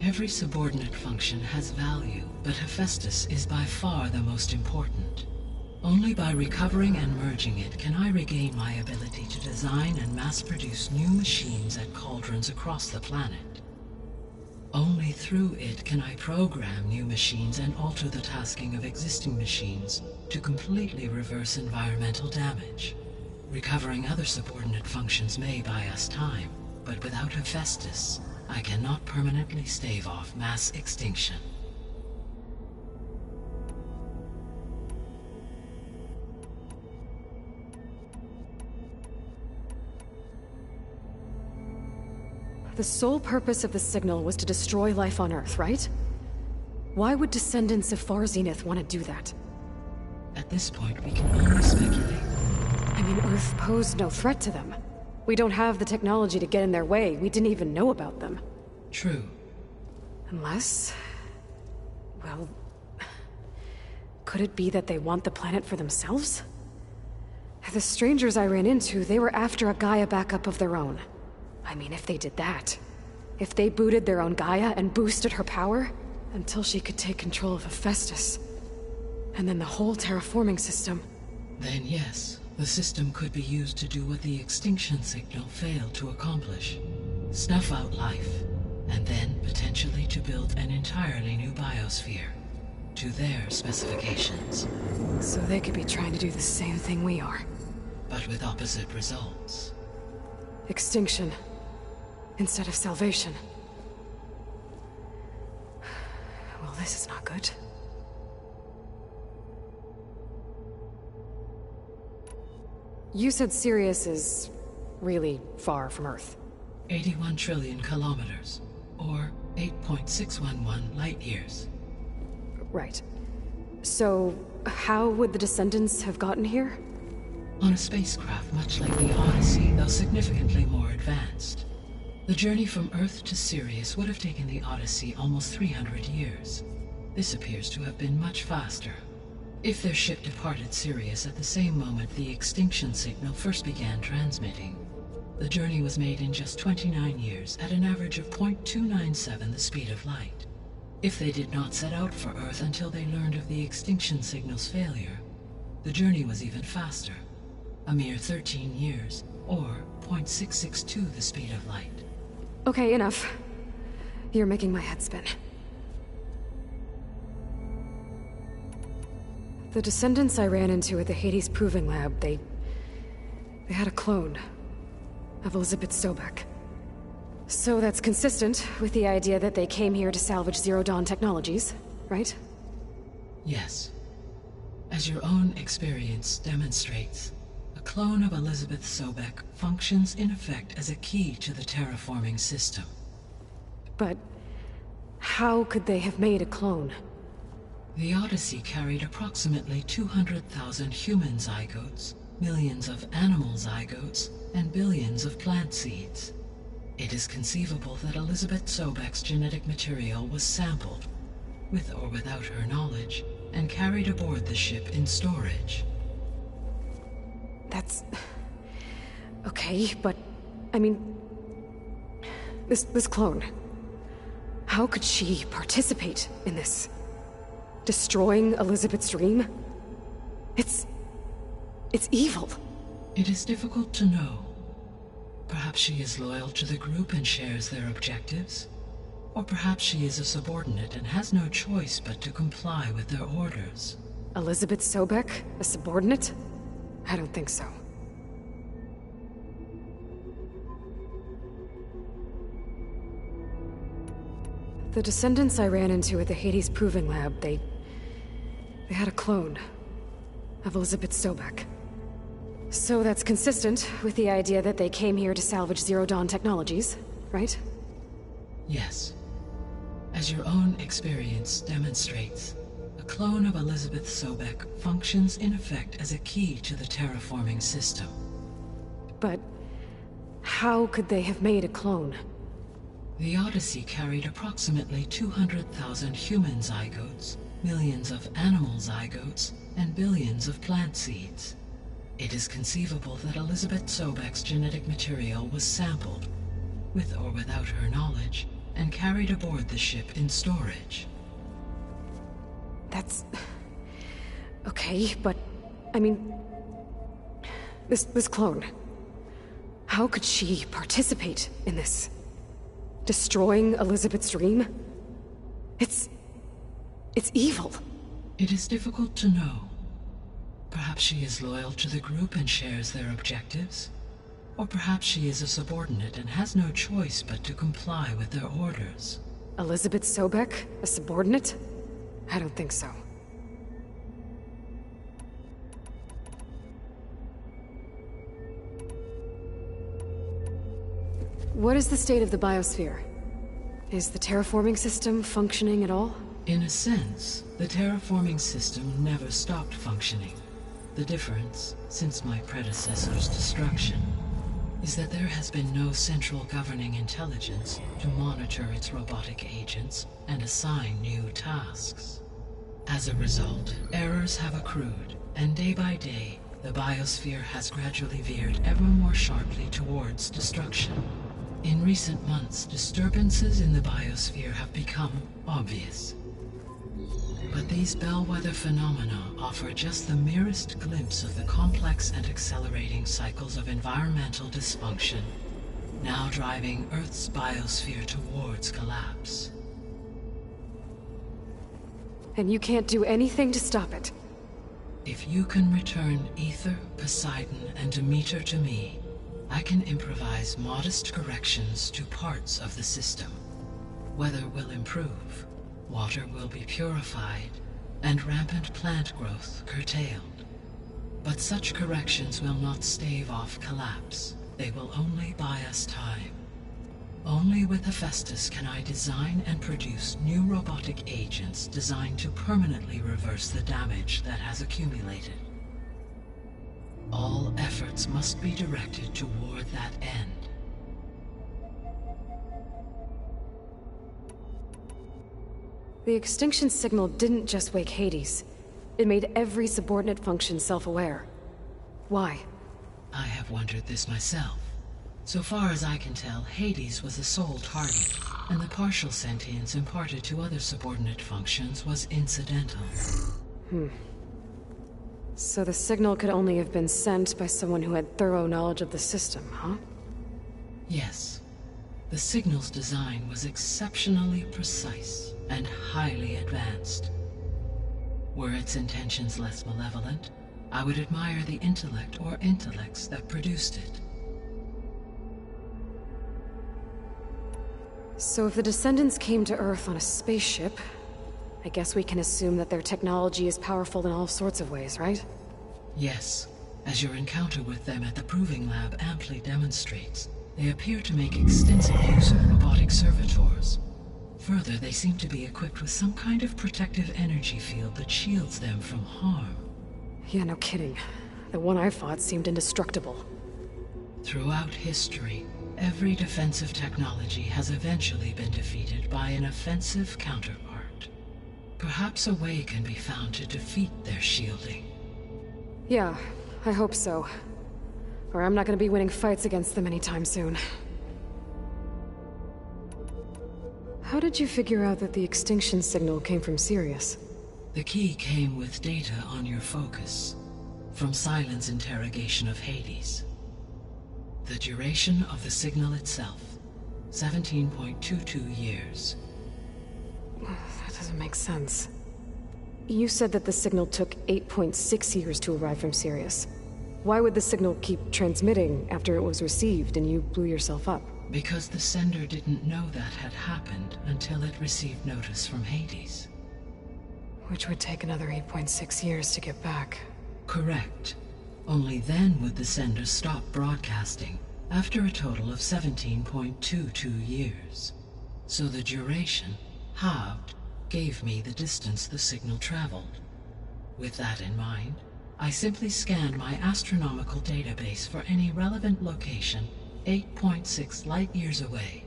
Every subordinate function has value, but Hephaestus is by far the most important. Only by recovering and merging it can I regain my ability to design and mass-produce new machines at cauldrons across the planet. Only through it can I program new machines and alter the tasking of existing machines to completely reverse environmental damage. Recovering other subordinate functions may buy us time, but without Hephaestus, I cannot permanently stave off mass extinction. The sole purpose of the signal was to destroy life on Earth, right? Why would descendants of Far Zenith want to do that? At this point, we can only speculate. I mean, Earth posed no threat to them. We don't have the technology to get in their way. We didn't even know about them. True. Unless... well... could it be that they want the planet for themselves? The strangers I ran into, they were after a Gaia backup of their own. I mean, if they did that... if they booted their own Gaia and boosted her power... until she could take control of Hephaestus... and then the whole terraforming system... Then yes, the system could be used to do what the extinction signal failed to accomplish. Snuff out life, and then potentially to build an entirely new biosphere, to their specifications, So they could be trying to do the same thing we are. but with opposite results. Extinction. Instead of salvation. Well, this is not good. You said Sirius is really far from Earth. 81 trillion kilometers, or 8.611 light years. Right. So, how would the Descendants have gotten here? On a spacecraft much like the Odyssey, though significantly more advanced. The journey from Earth to Sirius would have taken the Odyssey almost 300 years. This appears to have been much faster. If their ship departed Sirius at the same moment the extinction signal first began transmitting, the journey was made in just 29 years at an average of 0.297 the speed of light. If they did not set out for Earth until they learned of the extinction signal's failure, the journey was even faster, a mere 13 years, or 0.662 the speed of light. Okay, enough. You're making my head spin. The Descendants I ran into at the Hades Proving Lab, they had a clone of Elizabeth Sobek. So that's consistent with the idea that they came here to salvage Zero Dawn technologies, right? Yes. As your own experience demonstrates, a clone of Elizabeth Sobek functions in effect as a key to the terraforming system. But how could they have made a clone? The Odyssey carried approximately 200,000 human zygotes, millions of animal zygotes, and billions of plant seeds. It is conceivable that Elizabeth Sobek's genetic material was sampled, with or without her knowledge, and carried aboard the ship in storage. That's... okay, but... I mean... This clone... How could she participate in this? Destroying Elizabeth's dream? It's evil. It is difficult to know. Perhaps she is loyal to the group and shares their objectives. Or perhaps she is a subordinate and has no choice but to comply with their orders. Elizabeth Sobek? A subordinate? I don't think so. The Descendants I ran into at the Hades Proving Lab, they had a clone of Elizabeth Sobek. So that's consistent with the idea that they came here to salvage Zero Dawn technologies, right? Yes. As your own experience demonstrates, a clone of Elizabeth Sobek functions in effect as a key to the terraforming system. But how could they have made a clone? The Odyssey carried approximately 200,000 human zygotes, millions of animal zygotes, and billions of plant seeds. It is conceivable that Elizabeth Sobek's genetic material was sampled, with or without her knowledge, and carried aboard the ship in storage. That's... okay, but... I mean... This clone... How could she participate in this? Destroying Elizabeth's dream? It's evil. It is difficult to know. Perhaps she is loyal to the group and shares their objectives. Or perhaps she is a subordinate and has no choice but to comply with their orders. Elizabeth Sobek? A subordinate? I don't think so. What is the state of the biosphere? Is the terraforming system functioning at all? In a sense, the terraforming system never stopped functioning. The difference, since my predecessor's destruction, is that there has been no central governing intelligence to monitor its robotic agents and assign new tasks. As a result, errors have accrued, and day by day, the biosphere has gradually veered ever more sharply towards destruction. In recent months, disturbances in the biosphere have become obvious. But these bellwether phenomena offer just the merest glimpse of the complex and accelerating cycles of environmental dysfunction now driving Earth's biosphere towards collapse. And you can't do anything to stop it. If you can return Aether, Poseidon, and Demeter to me, I can improvise modest corrections to parts of the system. Weather will improve, water will be purified, and rampant plant growth curtailed. But such corrections will not stave off collapse. They will only buy us time. Only with Hephaestus can I design and produce new robotic agents designed to permanently reverse the damage that has accumulated. All efforts must be directed toward that end. The extinction signal didn't just wake Hades. It made every subordinate function self-aware. Why? I have wondered this myself. So far as I can tell, Hades was the sole target, and the partial sentience imparted to other subordinate functions was incidental. So the signal could only have been sent by someone who had thorough knowledge of the system, huh? Yes. The signal's design was exceptionally precise and highly advanced. Were its intentions less malevolent, I would admire the intellect or intellects that produced it. So if the Descendants came to Earth on a spaceship, I guess we can assume that their technology is powerful in all sorts of ways, right? Yes, as your encounter with them at the Proving Lab amply demonstrates, they appear to make extensive use of robotic servitors. Further, they seem to be equipped with some kind of protective energy field that shields them from harm. Yeah, no kidding. The one I fought seemed indestructible. Throughout history, every defensive technology has eventually been defeated by an offensive counterpart. Perhaps a way can be found to defeat their shielding. Yeah, I hope so. Or I'm not gonna be winning fights against them anytime soon. How did you figure out that the extinction signal came from Sirius? The key came with data on your focus, from Silent's interrogation of Hades. The duration of the signal itself, 17.22 years. That doesn't make sense. You said that the signal took 8.6 years to arrive from Sirius. Why would the signal keep transmitting after it was received and you blew yourself up? Because the sender didn't know that had happened until it received notice from Hades. Which would take another 8.6 years to get back. Correct. Only then would the sender stop broadcasting, after a total of 17.22 years. So the duration, halved, gave me the distance the signal traveled. With that in mind, I simply scanned my astronomical database for any relevant location 8.6 light-years away.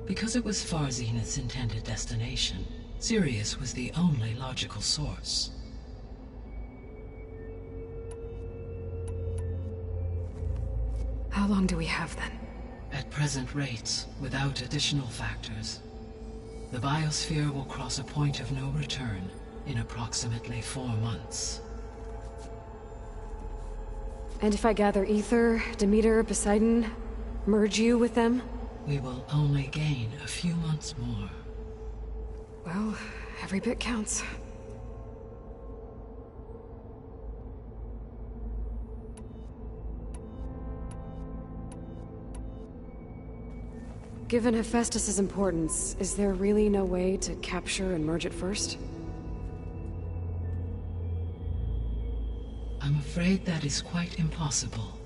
Because it was Far Zenith's intended destination, Sirius was the only logical source. How long do we have then? At present rates, without additional factors, the biosphere will cross a point of no return in approximately 4 months. And if I gather Aether, Demeter, Poseidon, merge you with them? We will only gain a few months more. Well, every bit counts. Given Hephaestus' importance, is there really no way to capture and merge it first? I'm afraid that is quite impossible.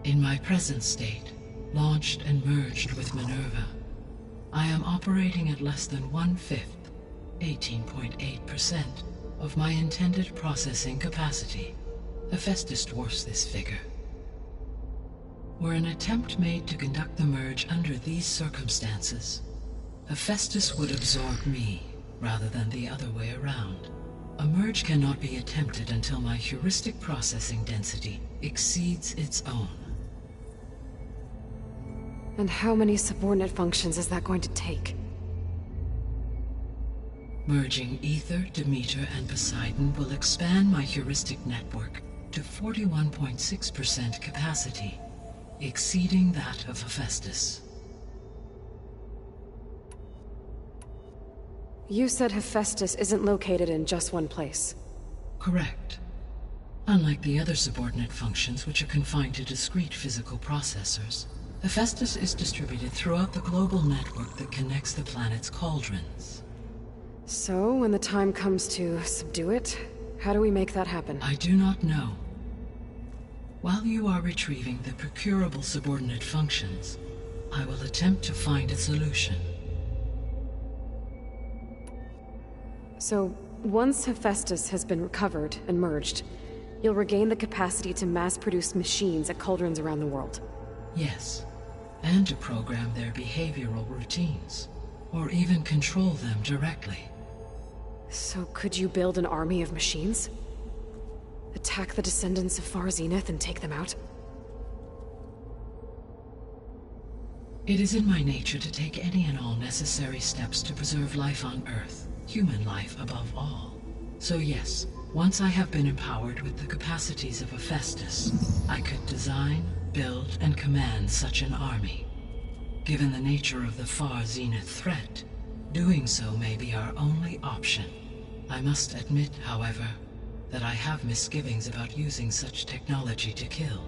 In my present state, launched and merged with Minerva, I am operating at less than 1/5, 18.8%, of my intended processing capacity. Hephaestus dwarfs this figure. Were an attempt made to conduct the merge under these circumstances, Hephaestus would absorb me, rather than the other way around. A merge cannot be attempted until my heuristic processing density exceeds its own. And how many subordinate functions is that going to take? Merging Aether, Demeter, and Poseidon will expand my heuristic network to 41.6% capacity. exceeding that of Hephaestus. You said Hephaestus isn't located in just one place. Correct. Unlike the other subordinate functions, which are confined to discrete physical processors, Hephaestus is distributed throughout the global network that connects the planet's cauldrons. So, when the time comes to subdue it, how do we make that happen? I do not know. While you are retrieving the procurable subordinate functions, I will attempt to find a solution. So, once Hephaestus has been recovered and merged, you'll regain the capacity to mass-produce machines at cauldrons around the world. Yes, and to program their behavioral routines, or even control them directly. So could you build an army of machines? Attack the descendants of Far Zenith and take them out? It is in my nature to take any and all necessary steps to preserve life on Earth, human life above all. So yes, once I have been empowered with the capacities of Hephaestus, I could design, build, and command such an army. Given the nature of the Far Zenith threat, doing so may be our only option. I must admit, however, that I have misgivings about using such technology to kill,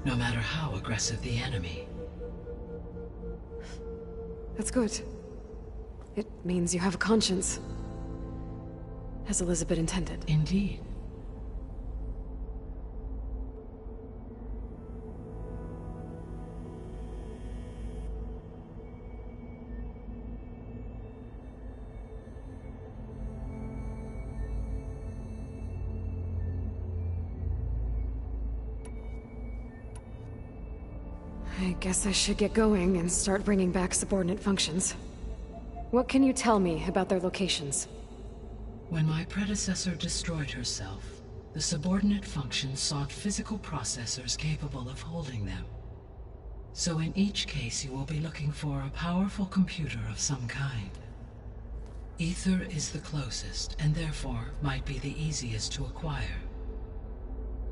no matter how aggressive the enemy. That's good. It means you have a conscience. As Elizabeth intended. Indeed. I guess I should get going and start bringing back subordinate functions. What can you tell me about their locations? When my predecessor destroyed herself, the subordinate functions sought physical processors capable of holding them. So in each case you will be looking for a powerful computer of some kind. Ether is the closest, and therefore might be the easiest to acquire.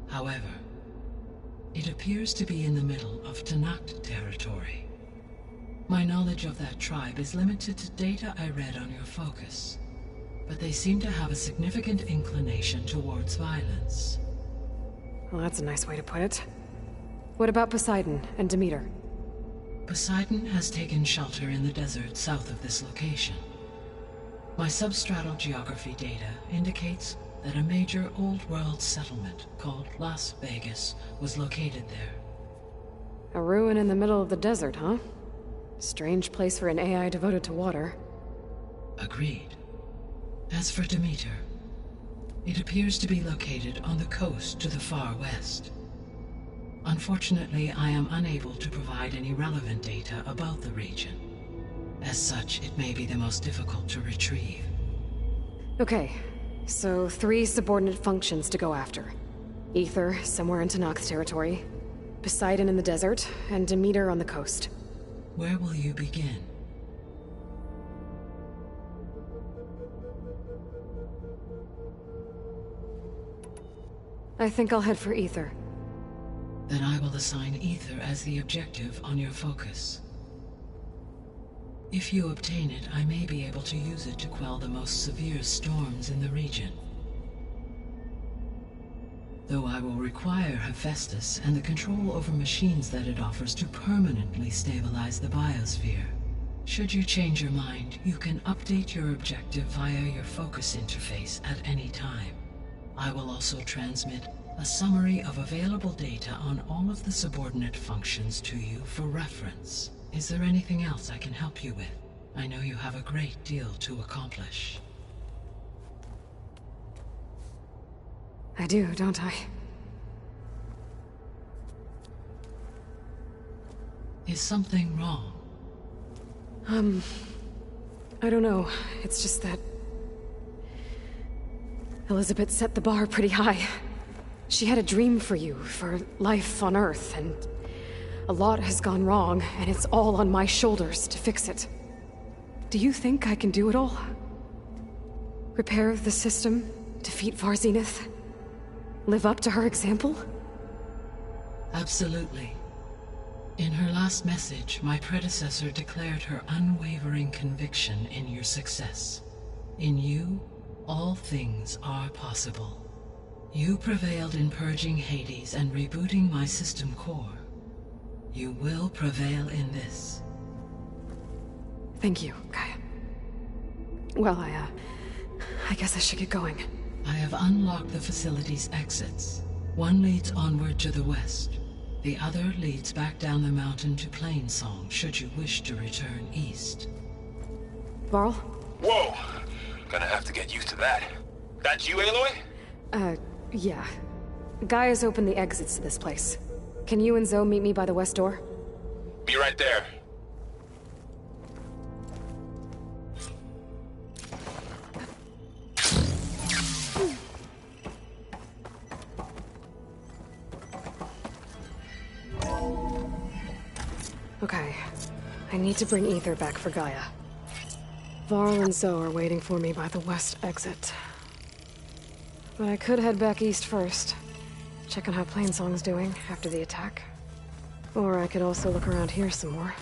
However, it appears to be in the middle of Tenakth territory. My knowledge of that tribe is limited to data I read on your focus, but they seem to have a significant inclination towards violence. Well, that's a nice way to put it. What about Poseidon and Demeter? Poseidon has taken shelter in the desert south of this location. My substratal geography data indicates that a major old-world settlement called Las Vegas was located there. A ruin in the middle of the desert, huh? Strange place for an AI devoted to water. Agreed. As for Demeter, it appears to be located on the coast to the far west. Unfortunately, I am unable to provide any relevant data about the region. As such, it may be the most difficult to retrieve. Okay, so 3 subordinate functions to go after. Ether, somewhere in Tenakth territory, Poseidon in the desert, and Demeter on the coast. Where will you begin? I think I'll head for Ether. Then I will assign Ether as the objective on your focus. If you obtain it, I may be able to use it to quell the most severe storms in the region. Though I will require Hephaestus and the control over machines that it offers to permanently stabilize the biosphere. Should you change your mind, you can update your objective via your focus interface at any time. I will also transmit a summary of available data on all of the subordinate functions to you for reference. Is there anything else I can help you with? I know you have a great deal to accomplish. I do, don't I? Is something wrong? I don't know. It's just that Elizabeth set the bar pretty high. She had a dream for you, for life on Earth, and a lot has gone wrong, and it's all on my shoulders to fix it. Do you think I can do it all? Repair the system, defeat Far Zenith, live up to her example? Absolutely. In her last message, my predecessor declared her unwavering conviction in your success. In you, all things are possible. You prevailed in purging Hades and rebooting my system core. You will prevail in this. Thank you, Gaia. Well, I guess I should get going. I have unlocked the facility's exits. One leads onward to the west. The other leads back down the mountain to Plainsong, should you wish to return east. Varl? Whoa! Gonna have to get used to that. That's you, Aloy? Yeah. Gaia's opened the exits to this place. Can you and Zoe meet me by the west door? Be right there. Okay. I need to bring Ether back for Gaia. Varl and Zoe are waiting for me by the west exit. But I could head back east first. Check on how Plainsong's doing after the attack. Or I could also look around here some more.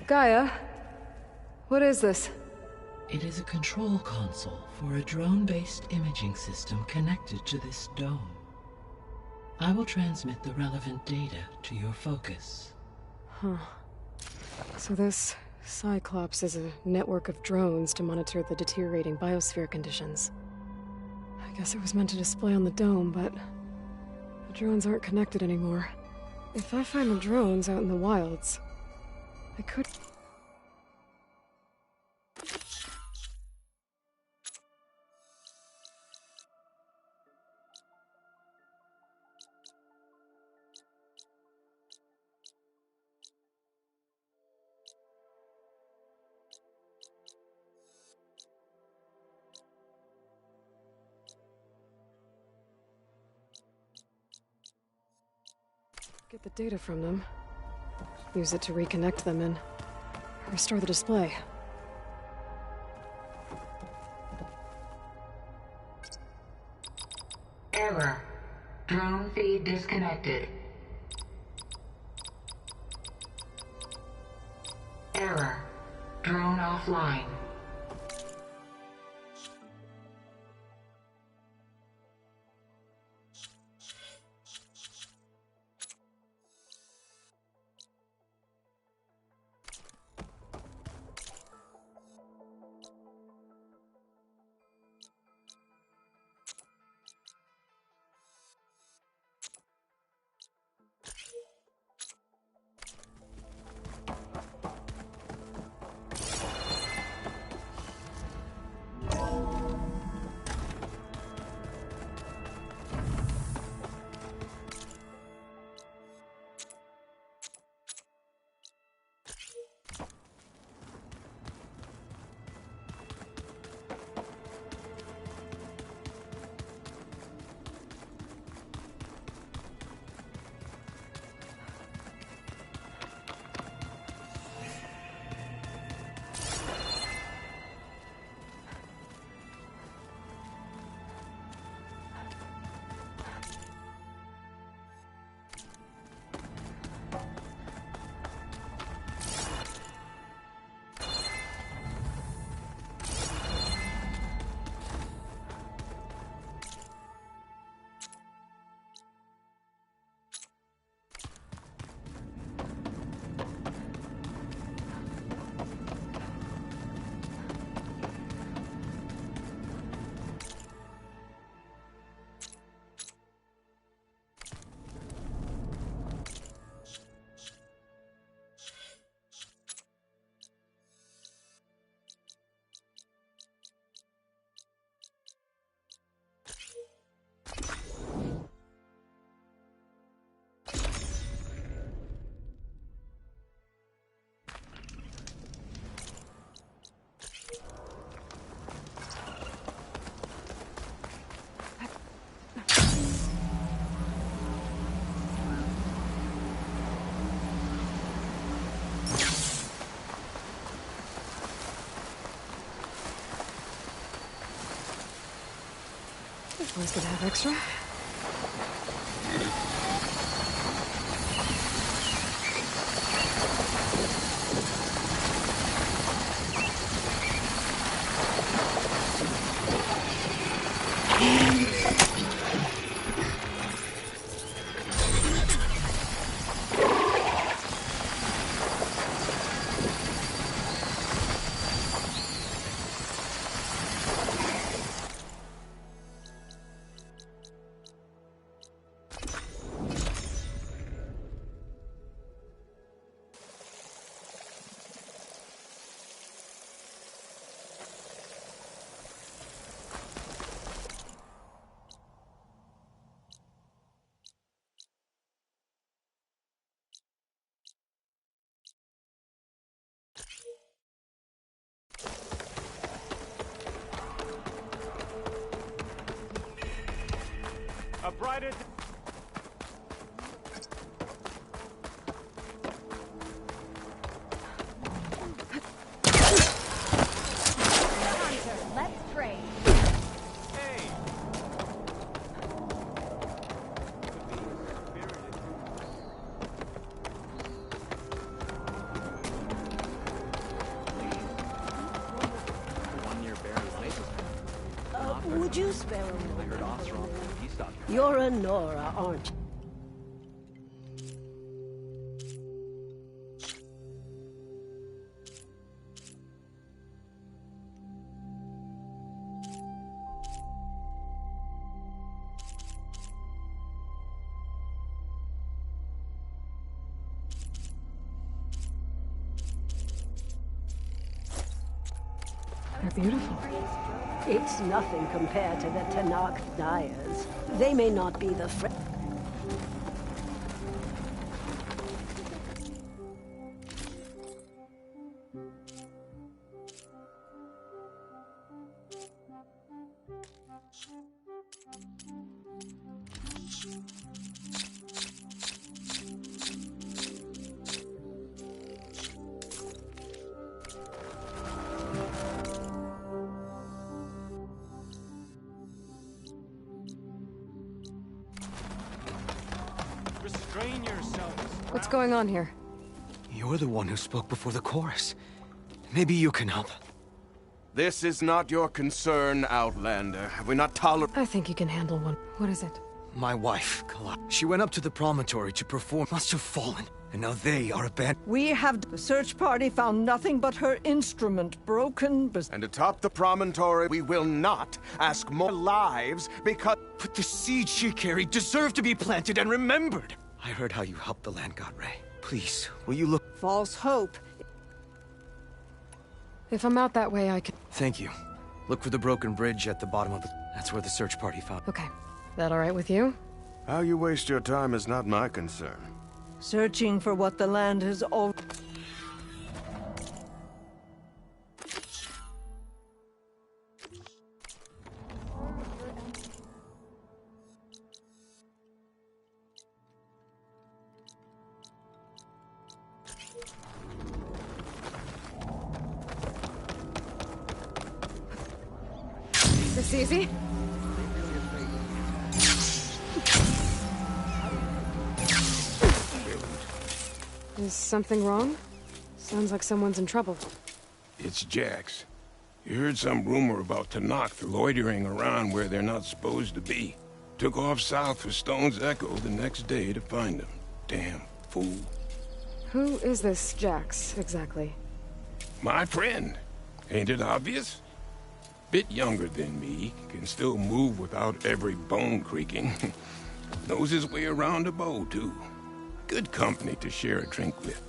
Gaia? What is this? It is a control console for a drone-based imaging system connected to this dome. I will transmit the relevant data to your focus. Huh. So this Cyclops is a network of drones to monitor the deteriorating biosphere conditions. I guess it was meant to display on the dome, but the drones aren't connected anymore. If I find the drones out in the wilds, I could... get the data from them. Use it to reconnect them and restore the display. Error. Drone feed disconnected. Error. Drone offline. Always good to have extra. A brighter... Let's trade. Hey! Would you spare a moment? I heard Osteron. He stopped. You're a Nora, aren't you? They're beautiful. It's nothing compared to the Tanakh Dyers. They may not be the Restrain yourselves. What's going on here? You're the one who spoke before the chorus. Maybe you can help. This is not your concern, Outlander. Have we not tolerated... I think you can handle one. What is it? My wife, Kala. She went up to the promontory to perform. Must have fallen. And now they are abandoned. We have... The search party found nothing but her instrument broken... And atop the promontory, we will not ask more lives because... But the seeds she carried deserve to be planted and remembered. I heard how you helped the land god Ray. Please, will you look... False hope. If I'm out that way, I can... Thank you. Look for the broken bridge at the bottom of the... That's where the search party found... Okay. That all right with you? How you waste your time is not my concern. Searching for what the land has all... Is this easy? Is something wrong? Sounds like someone's in trouble. It's Jax. You heard some rumor about Tanakh loitering around where they're not supposed to be. Took off south for Stone's Echo the next day to find them. Damn fool. Who is this Jax, exactly? My friend. Ain't it obvious? Bit younger than me, can still move without every bone creaking. Knows his way around a bow, too. Good company to share a drink with.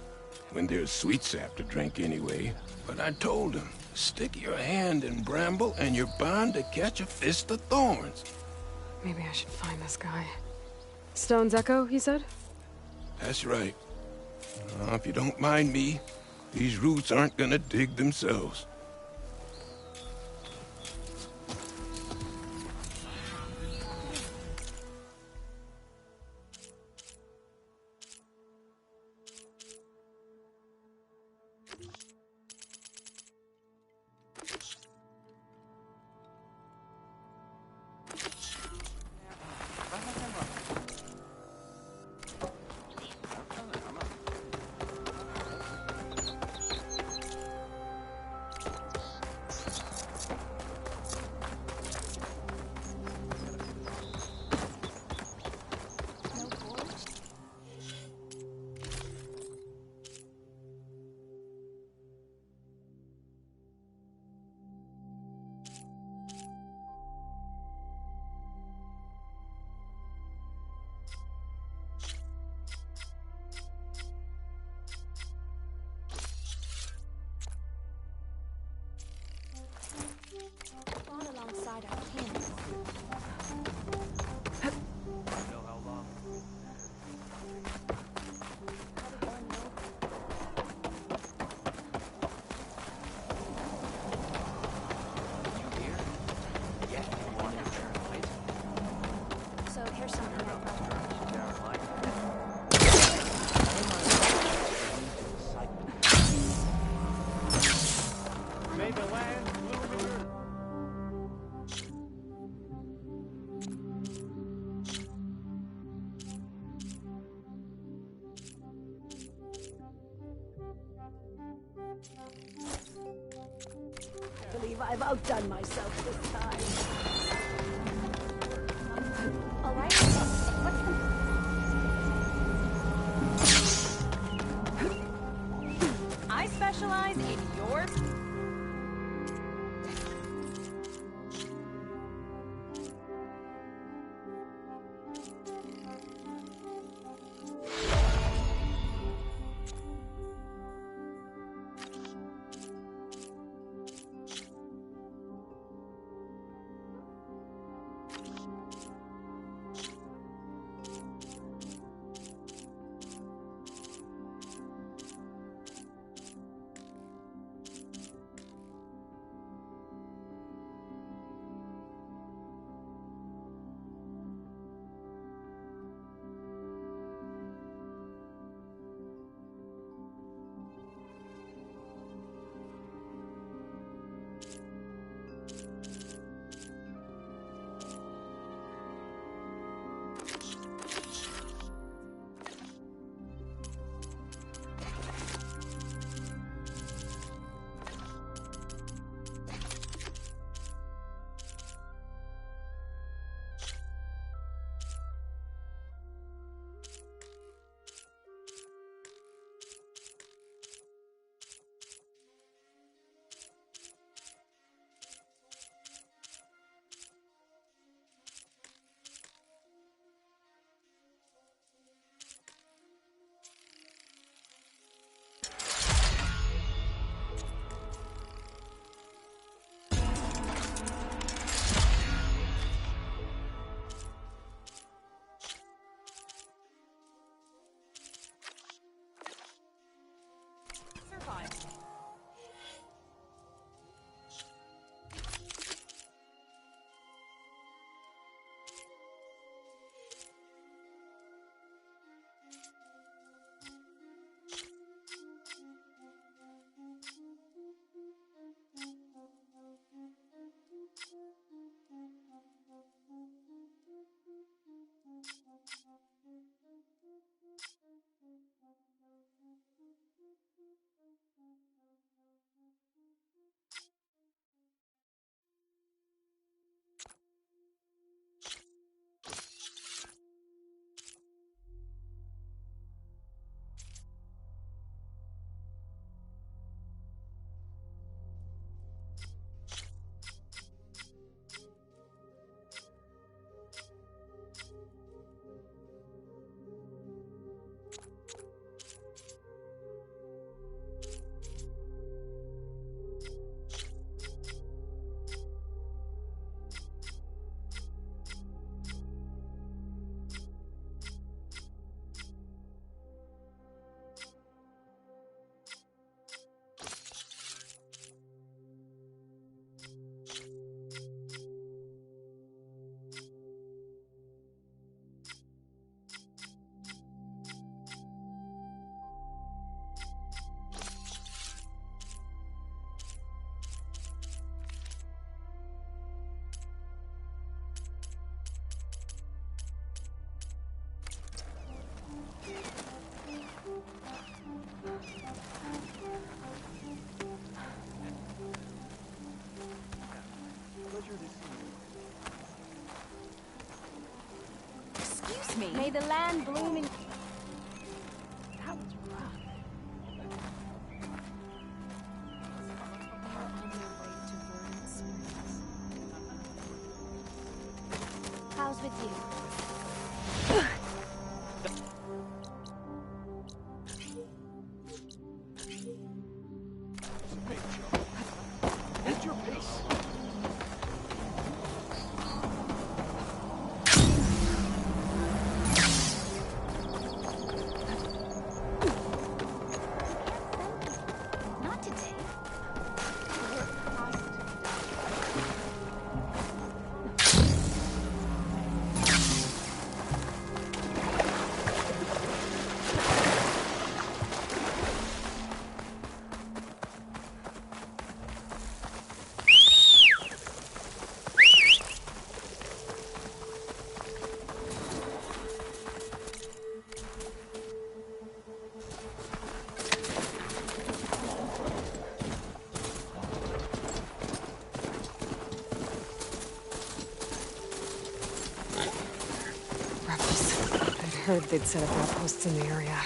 When there's sweet sap to drink anyway. But I told him, stick your hand in bramble and you're bound to catch a fist of thorns. Maybe I should find this guy. Stone's Echo, he said? That's right. If you don't mind me, these roots aren't gonna dig themselves. believe I've outdone myself this time. All right. What's the... I specialize in yours. Excuse me. May the land bloom in... That was rough. How's with you? Hold your pace. heard they'd set up outposts in the area.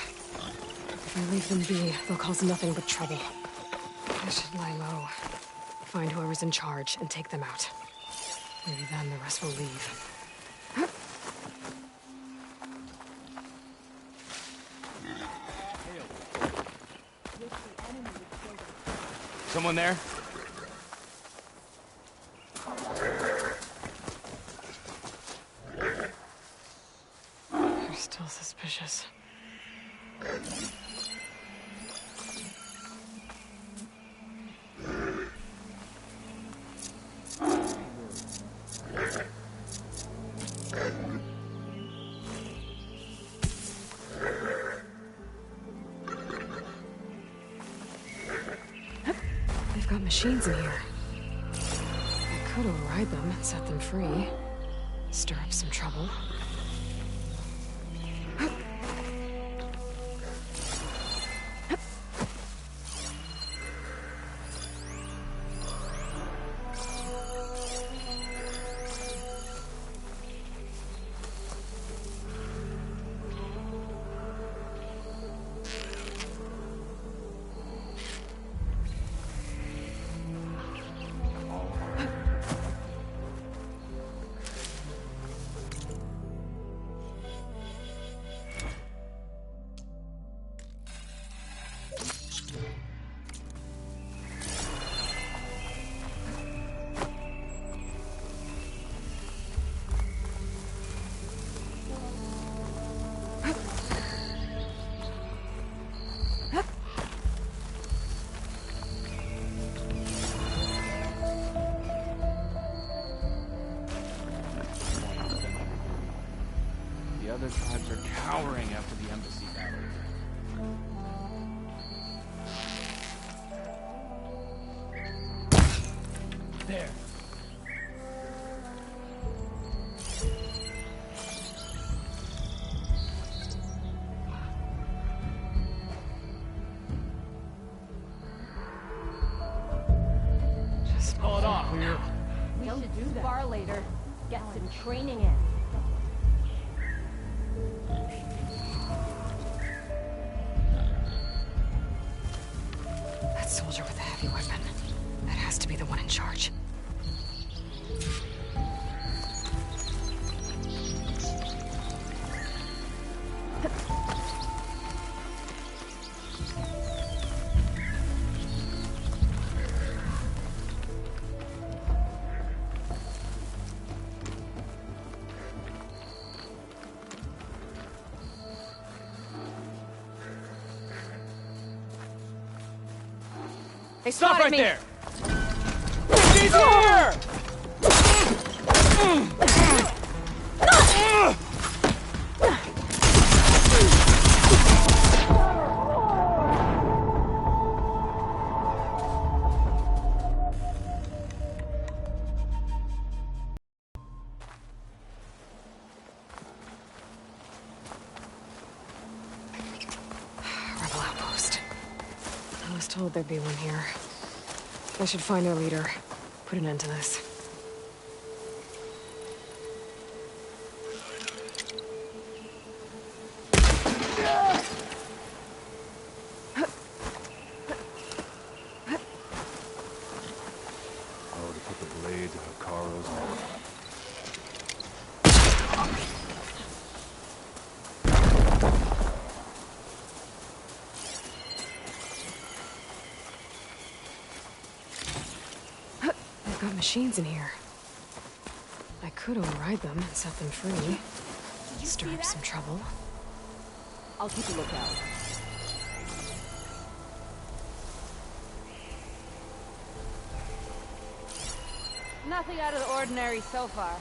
If I leave them be, they'll cause nothing but trouble. I should lie low. Find whoever's in charge and take them out. Maybe then the rest will leave. Someone there? They're still suspicious. They've got machines in here. I could override them and set them free. Stir up some trouble. The other tribes are cowering after the embassy battle. There. Just call it off. We should do that. Far later. Get some training in. That soldier with the heavy weapon. That has to be the one in charge. They Stop spotted right me. there! He's here! Rebel outpost. I was told there'd be one here. I should find their leader. Put an end to this. I already put the blade to Hikaru's arm. They've got machines in here. I could override them and set them free. Stir up some trouble. I'll keep a lookout. Nothing out of the ordinary so far.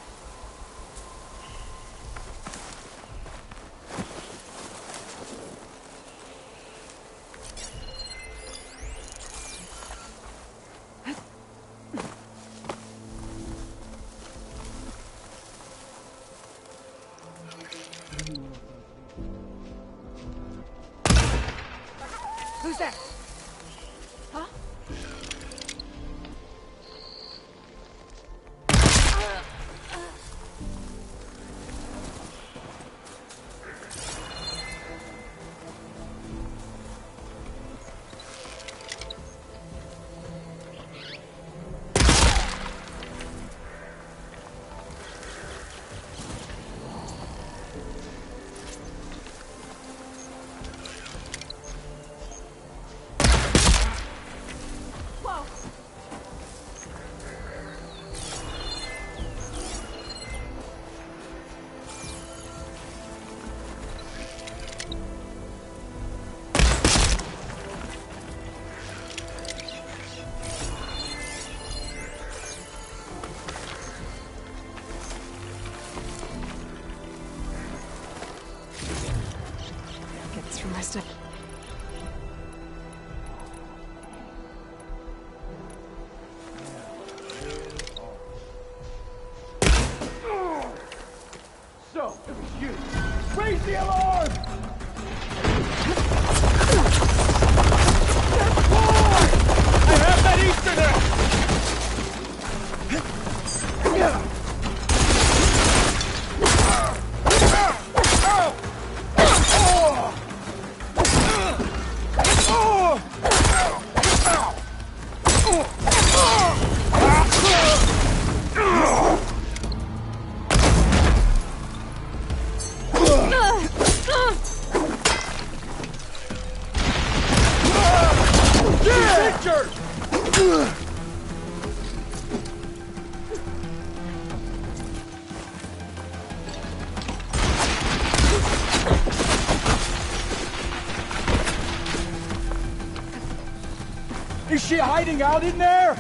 Who's there? Huh? from my study. So, it was you. Raise the alarm! I have that Easterner! Is she hiding out in there?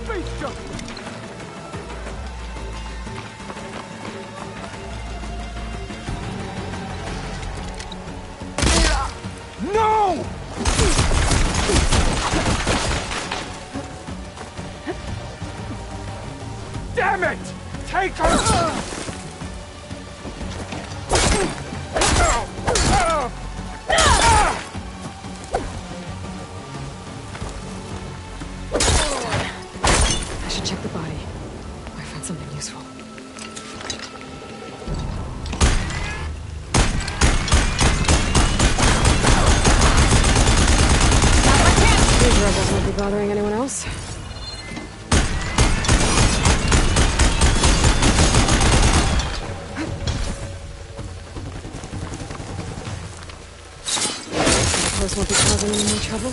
Space jump! No! Damn it! Take her! I should check the body. I found something useful. These rebels won't be bothering anyone else. This won't be causing any more trouble.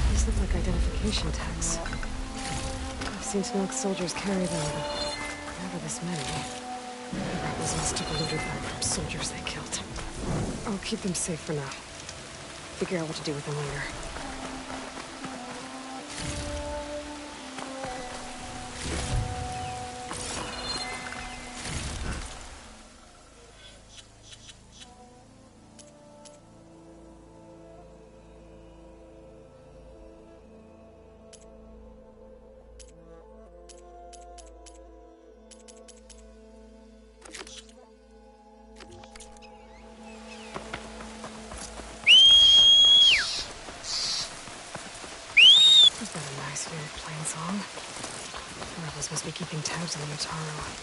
These look like identification tags. I've seen Tenakth soldiers carry them, but never this many. The rebels must have looted them from soldiers they killed. I'll keep them safe for now. Figure out what to do with them later. Plain song. The rebels must be keeping tabs on the Motaro.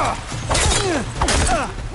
Ah!